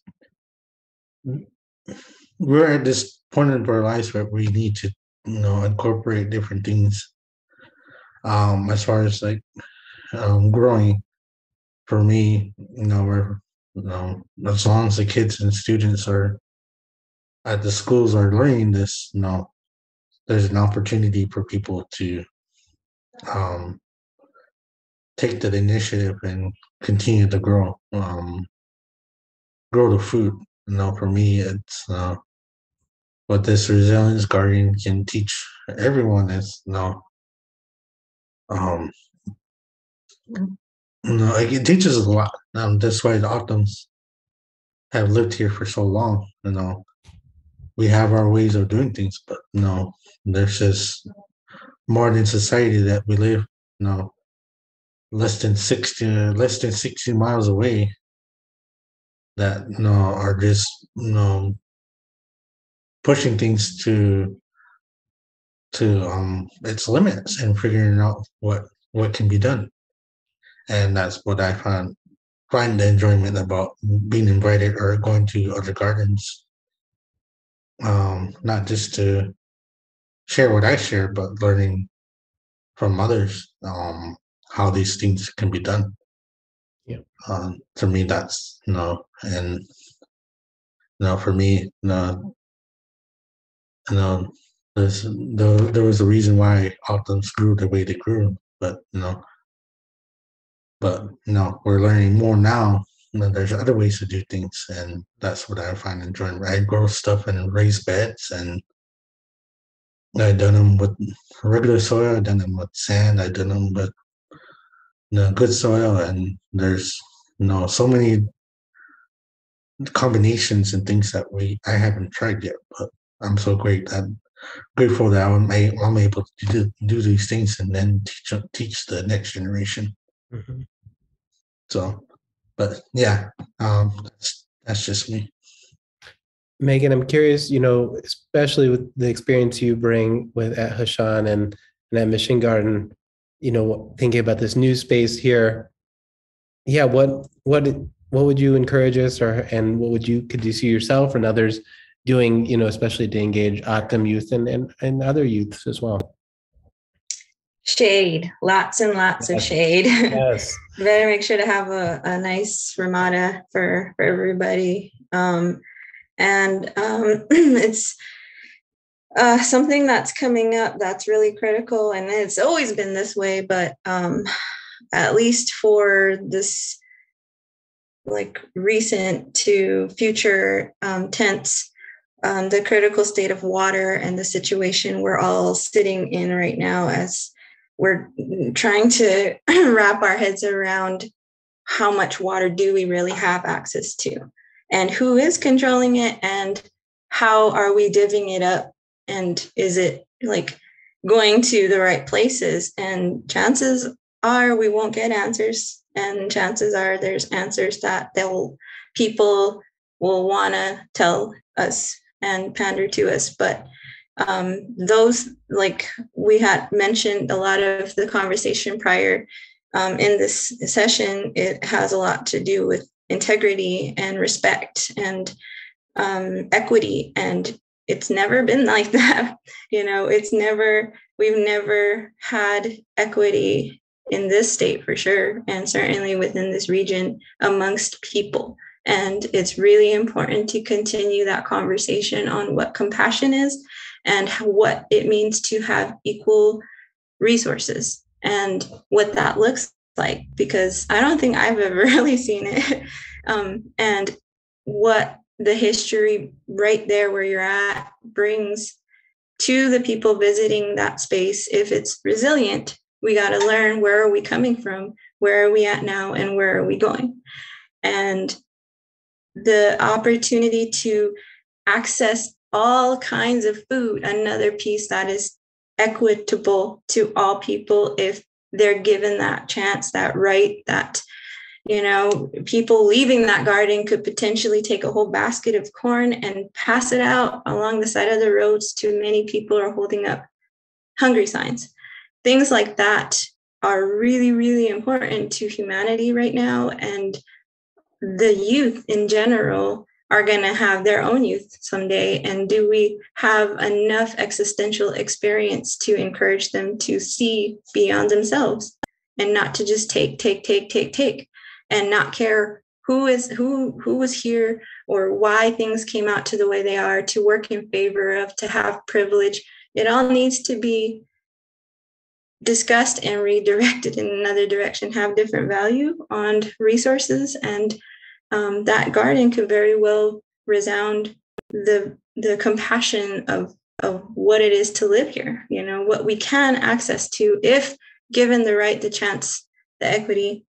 We're at this point in our lives where we need to, incorporate different things. As far as like growing, for me, as long as the kids and students are at the schools are learning this, there's an opportunity for people to take that initiative and continue to grow the food. For me, it's what this resilience garden can teach everyone is it teaches us a lot. That's why the autumns have lived here for so long. We have our ways of doing things, but there's this modern society that we live less than 60 miles away that are just pushing things to its limits and figuring out what can be done. And that's what I find the enjoyment about being invited or going to other gardens, not just to share what I share, but learning from others how these things can be done. Yeah. For me, that's and for me, there was a reason why autumns grew the way they grew, but we're learning more now. There's other ways to do things, and that's what I find enjoying. I grow stuff in raised beds, and I've done them with regular soil. I've done them with sand. I've done them with good soil, and there's so many combinations and things that I haven't tried yet. But I'm so grateful that I'm able to do these things and then teach the next generation. Mm-hmm. So, but yeah, that's just me. Maegan, I'm curious, especially with the experience you bring at Hashan and at Mission Garden, thinking about this new space here. Yeah, what would you encourage us, and could you see yourself and others doing, especially to engage Atum youth and other youths as well? Shade, lots and lots of shade. Yes. Better make sure to have a nice ramada for everybody. It's something that's coming up that's really critical, and it's always been this way, but at least for this like recent to future tense, the critical state of water and the situation we're all sitting in right now as we're trying to wrap our heads around how much water do we really have access to, and who is controlling it, and how are we divvying it up, and is it like going to the right places? And chances are we won't get answers, and chances are there's answers that people will want to tell us and pander to us, but those, like we had mentioned a lot of the conversation prior in this session, it has a lot to do with integrity and respect and equity. And it's never been like that. We've never had equity in this state for sure, and certainly within this region amongst people. And it's really important to continue that conversation on what compassion is and what it means to have equal resources and what that looks like, because I don't think I've ever really seen it. And what the history right there where you're at brings to the people visiting that space. If it's resilient, we got to learn, where are we coming from? Where are we at now? And where are we going? And the opportunity to access all kinds of food, another piece that is equitable to all people if they're given that chance, that right, that, people leaving that garden could potentially take a whole basket of corn and pass it out along the side of the roads to many people who are holding up hungry signs. Things like that are really, really important to humanity right now. And the youth in general are going to have their own youth someday. And do we have enough existential experience to encourage them to see beyond themselves and not to just take, and not care who was here or why things came out to the way they are, to work in favor of, to have privilege? It all needs to be discussed and redirected in another direction, have different value on resources. And that garden could very well resound the compassion of what it is to live here, what we can access to if given the right, the chance, the equity,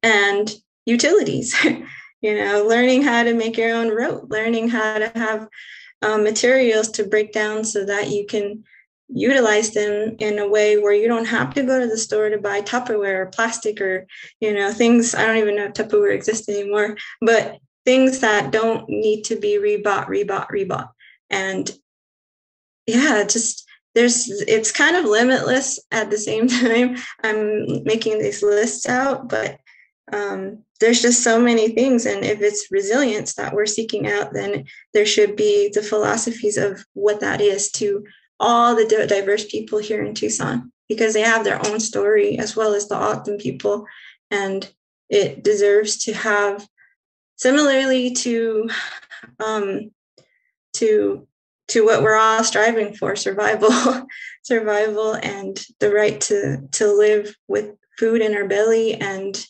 and utilities. Learning how to make your own rope, learning how to have materials to break down so that you can utilize them in a way where you don't have to go to the store to buy Tupperware or plastic or, things. I don't even know if Tupperware exists anymore, but things that don't need to be rebought. And yeah, it's kind of limitless at the same time. I'm making these lists out, but there's just so many things. And if it's resilience that we're seeking out, then there should be the philosophies of what that is to all the diverse people here in Tucson, because they have their own story as well as the Ogden people. And it deserves to have, similarly to what we're all striving for, survival and the right to live with food in our belly and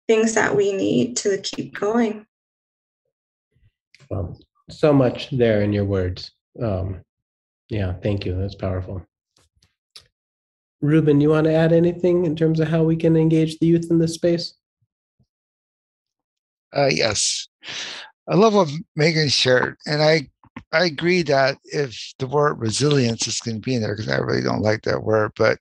things that we need to keep going. So much there in your words. Yeah, thank you. That's powerful. Ruben, you want to add anything in terms of how we can engage the youth in this space? Yes. I love what Maegan shared. And I agree that if the word resilience is going to be in there, because I really don't like that word, but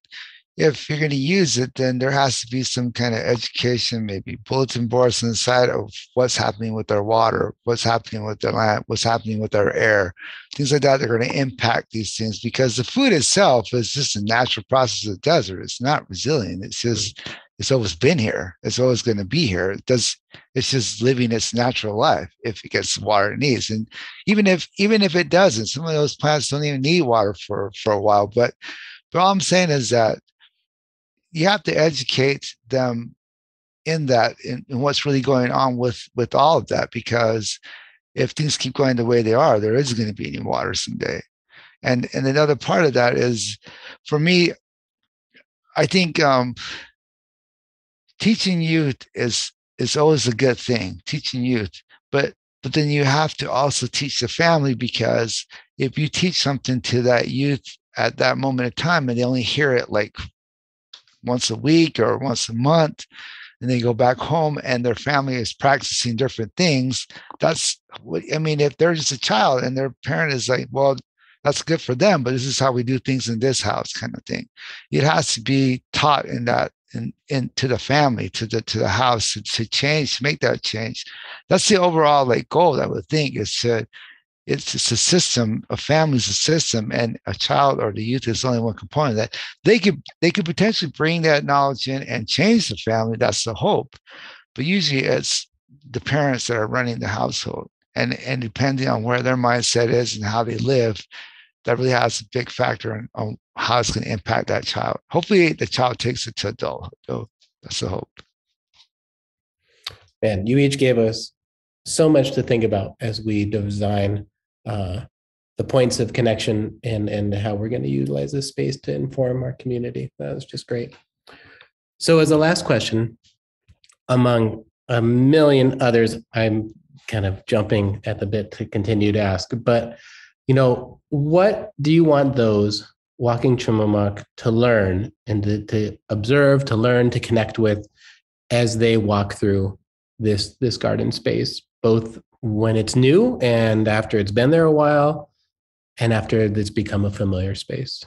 if you're going to use it, then there has to be some kind of education, maybe bulletin boards on the side of what's happening with our water, what's happening with the land, what's happening with our air, things like that. They're going to impact these things, because the food itself is just a natural process of the desert. It's not resilient. It's always been here. It's always going to be here. It's just living its natural life if it gets the water it needs. And even if it doesn't, some of those plants don't even need water for a while. But all I'm saying is that you have to educate them in what's really going on with all of that, because if things keep going the way they are, there isn't going to be any water someday. And another part of that is, for me, I think teaching youth is always a good thing, teaching youth, but then you have to also teach the family, because if you teach something to that youth at that moment of time and they only hear it like once a week or once a month, and they go back home and their family is practicing different things, that's what I mean. If they're just a child and their parent is like, well, that's good for them, but this is how we do things in this house, kind of thing. It has to be taught in that, to the family, to the house, to change, to make that change. That's the overall goal, I would think, is to it's a system. A family is a system, and a child or the youth is only one component of that. They could potentially bring that knowledge in and change the family. That's the hope. But usually it's the parents that are running the household. And depending on where their mindset is and how they live, that really has a big factor on how it's going to impact that child. Hopefully the child takes it to adulthood, though. That's the hope. Man, you each gave us so much to think about as we design the points of connection and how we're going to utilize this space to inform our community. That was just great. So as a last question, among a million others, I'm kind of jumping at the bit to continue to ask, but what do you want those walking Tumamoc to learn and to observe, to learn, to connect with as they walk through this garden space, both when it's new and after it's been there a while and after it's become a familiar space?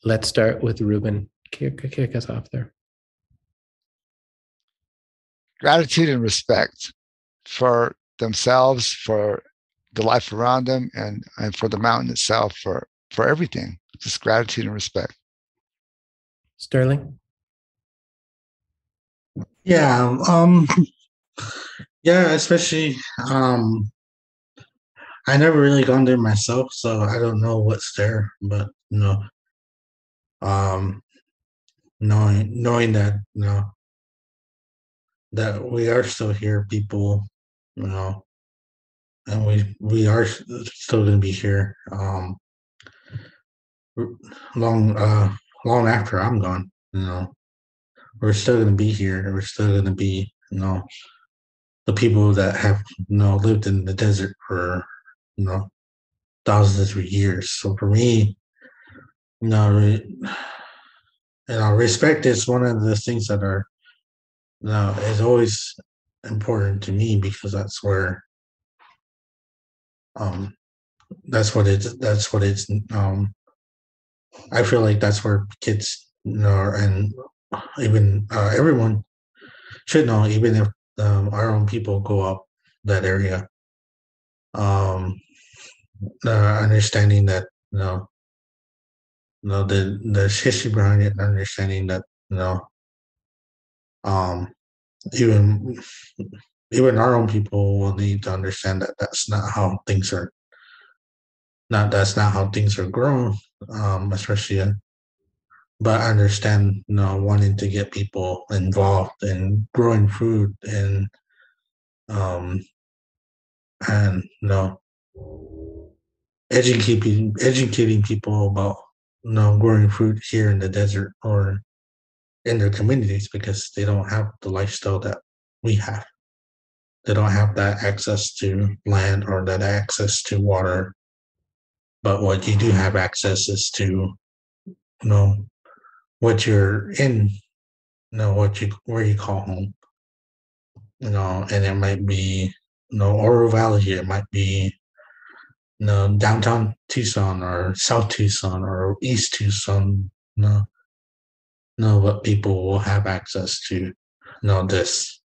Let's start with Ruben. Kick us off there. Gratitude and respect for themselves, for the life around them, and for the mountain itself, for everything. Just gratitude and respect. Sterling? Yeah, yeah, especially I never really gone there myself, so I don't know what's there, but knowing that that we are still here, people, and we are still going to be here long after I'm gone. We're still going to be here. We're still going to be the people that have lived in the desert for thousands of years. So for me, respect is one of the things that are is always important to me, because that's where that's what it's I feel like that's where kids and even everyone should know, even if our own people go up that area, understanding that the history behind it, understanding that even our own people will need to understand that that's not how things are grown, especially but I understand wanting to get people involved in growing food and educating people about growing food here in the desert or in their communities, because they don't have the lifestyle that we have. They don't have that access to land or that access to water. But what you do have access is to what you're in, where you call home. And it might be Oro Valley, it might be downtown Tucson or South Tucson or East Tucson. But people will have access to this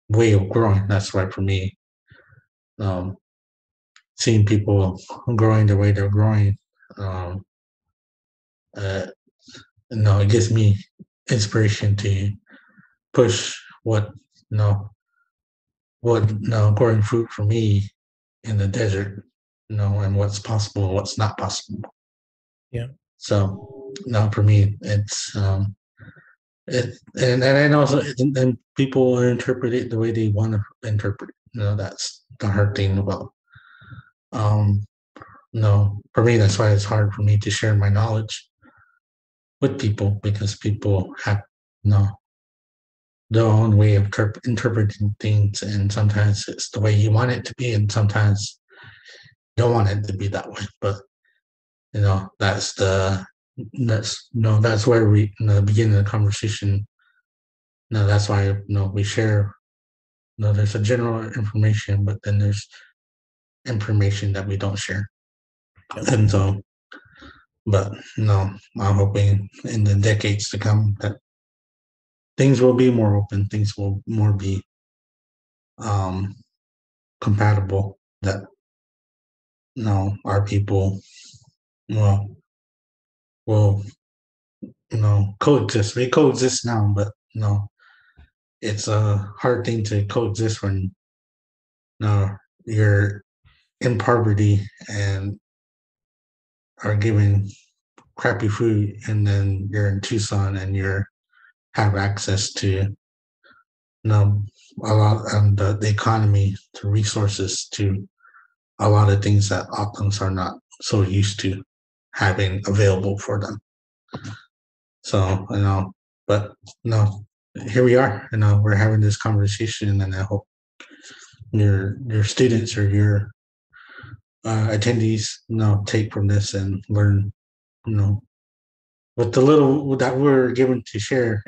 way of growing. That's why for me, seeing people growing the way they're growing, it gives me inspiration to push what growing food for me in the desert, and what's possible and what's not possible. Yeah. So for me, it's and I know and people interpret it the way they want to interpret it. That's the hard thing about for me, that's why it's hard for me to share my knowledge with people, because people have their own way of interpreting things, and sometimes it's the way you want it to be, and sometimes you don't want it to be that way. But that's where we in the beginning of the conversation. That's why we share. There's a general information, but then there's information that we don't share, and so. But I'm hoping in the decades to come that things will be more open. Things will more be compatible, that our people will coexist. They coexist now, but it's a hard thing to coexist when you're in poverty and are given crappy food, and then you're in Tucson and you have access to a lot and the economy, to resources, to a lot of things that Optans are not so used to having available for them. So but here we are. We're having this conversation, and I hope your students or your attendees take from this and learn with the little that we're given to share.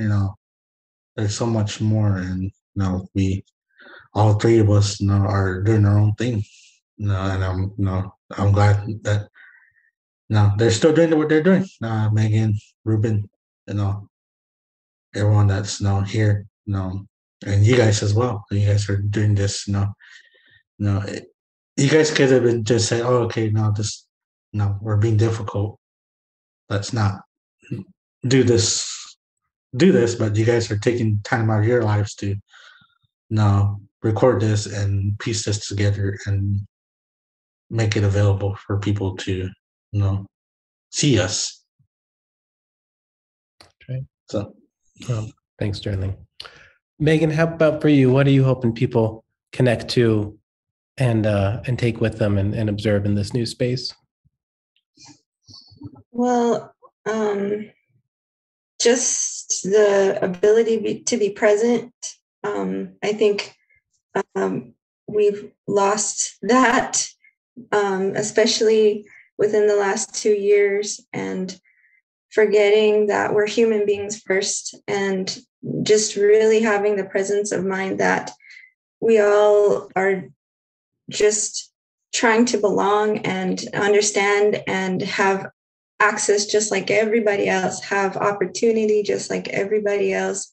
There's so much more, and we all three of us are doing our own thing. And I'm glad that they're still doing what they're doing. Maegan, Ruben, everyone that's here, and you guys as well. You guys are doing this. You guys could have been just say, "Oh, okay, we're being difficult. Let's not do this." But you guys are taking time out of your lives to record this and piece this together and make it available for people to see us. Okay. So thanks, Sterling. Maegan, how about for you? What are you hoping people connect to and take with them and observe in this new space? Well, just the ability to be present. I think we've lost that, especially within the last 2 years, and forgetting that we're human beings first, and just really having the presence of mind that we all are just trying to belong and understand and have access just like everybody else, have opportunity just like everybody else,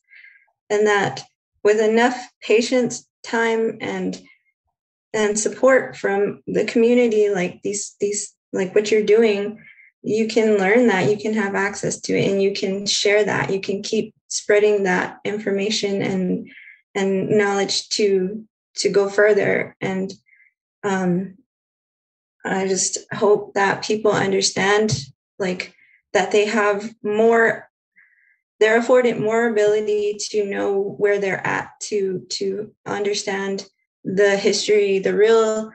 and that with enough patience, time, and support from the community, like these like what you're doing, you can learn that, you can have access to it, and you can share that, you can keep spreading that information and knowledge to go further. And I just hope that people understand, like, that they have more, they're afforded more ability to know where they're at, to understand the history, the real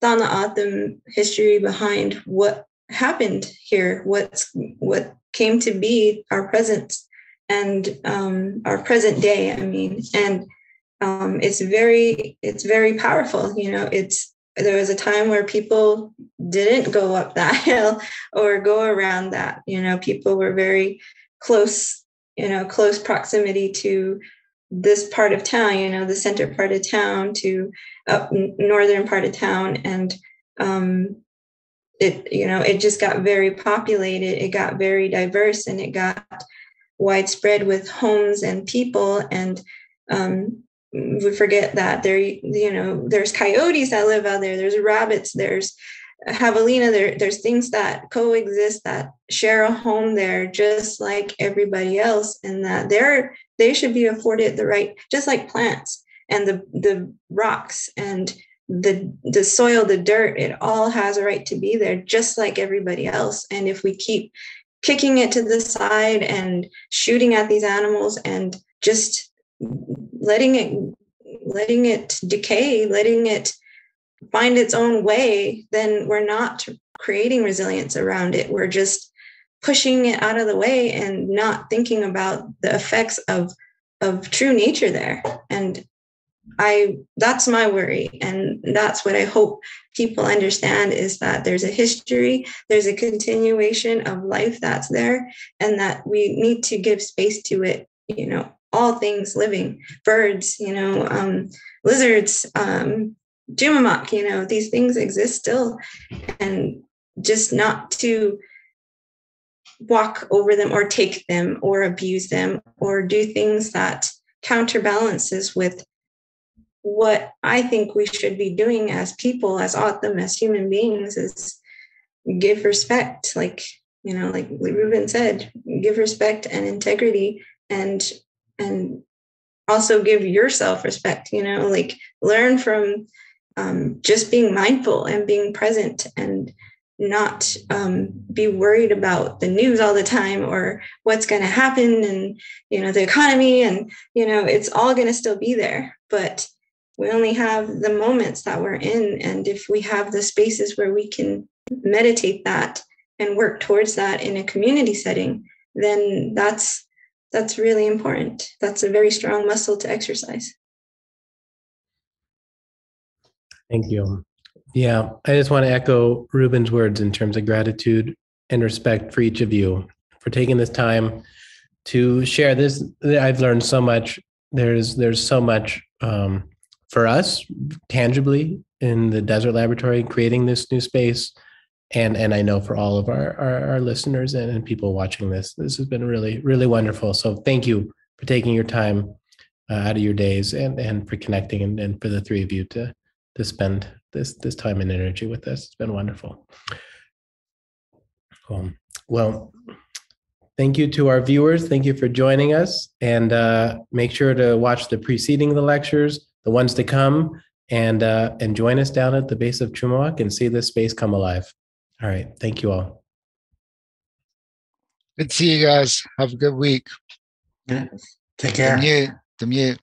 Tana Atham history behind what happened here, what came to be our presence and our present day. I mean, and it's very powerful. There was a time where people didn't go up that hill or go around that. People were very close, close proximity to this part of town, the center part of town to up northern part of town. And it just got very populated. It got very diverse, and it got widespread with homes and people. And we forget that there's coyotes that live out there. There's rabbits. There's javelina. There's things that coexist, that share a home there, just like everybody else, and that they should be afforded the right, just like plants and the rocks and the soil, the dirt. It all has a right to be there, just like everybody else. And if we keep kicking it to the side and shooting at these animals and just letting it decay, letting it find its own way, then we're not creating resilience around it. We're just pushing it out of the way and not thinking about the effects of true nature there. And that's my worry. And that's what I hope people understand, is that there's a history, there's a continuation of life that's there, and that we need to give space to it. All things living, birds, lizards, Tumamoc, these things exist still, and just not to walk over them or take them or abuse them or do things that counterbalances with what I think we should be doing as people, as Atum, as human beings, is give respect. Like Ruben said, give respect and integrity, and also give yourself respect. Like learn from just being mindful and being present, and not be worried about the news all the time or what's going to happen, and the economy, and it's all going to still be there, but we only have the moments that we're in. And if we have the spaces where we can meditate that and work towards that in a community setting, then that's really important. That's a very strong muscle to exercise. Thank you. Yeah, I just want to echo Ruben's words in terms of gratitude and respect for each of you for taking this time to share this. I've learned so much. There's so much for us tangibly in the Desert Laboratory, creating this new space. And I know for all of our listeners and people watching this has been really, really wonderful. So thank you for taking your time out of your days and for connecting and for the three of you to spend this time and energy with us. It's been wonderful. Well, thank you to our viewers. Thank you for joining us, and make sure to watch the preceding the lectures, the ones to come, and join us down at the base of Tumamoc and see this space come alive. All right. Thank you all. Good to see you guys. Have a good week. Yeah. Take care. The mute.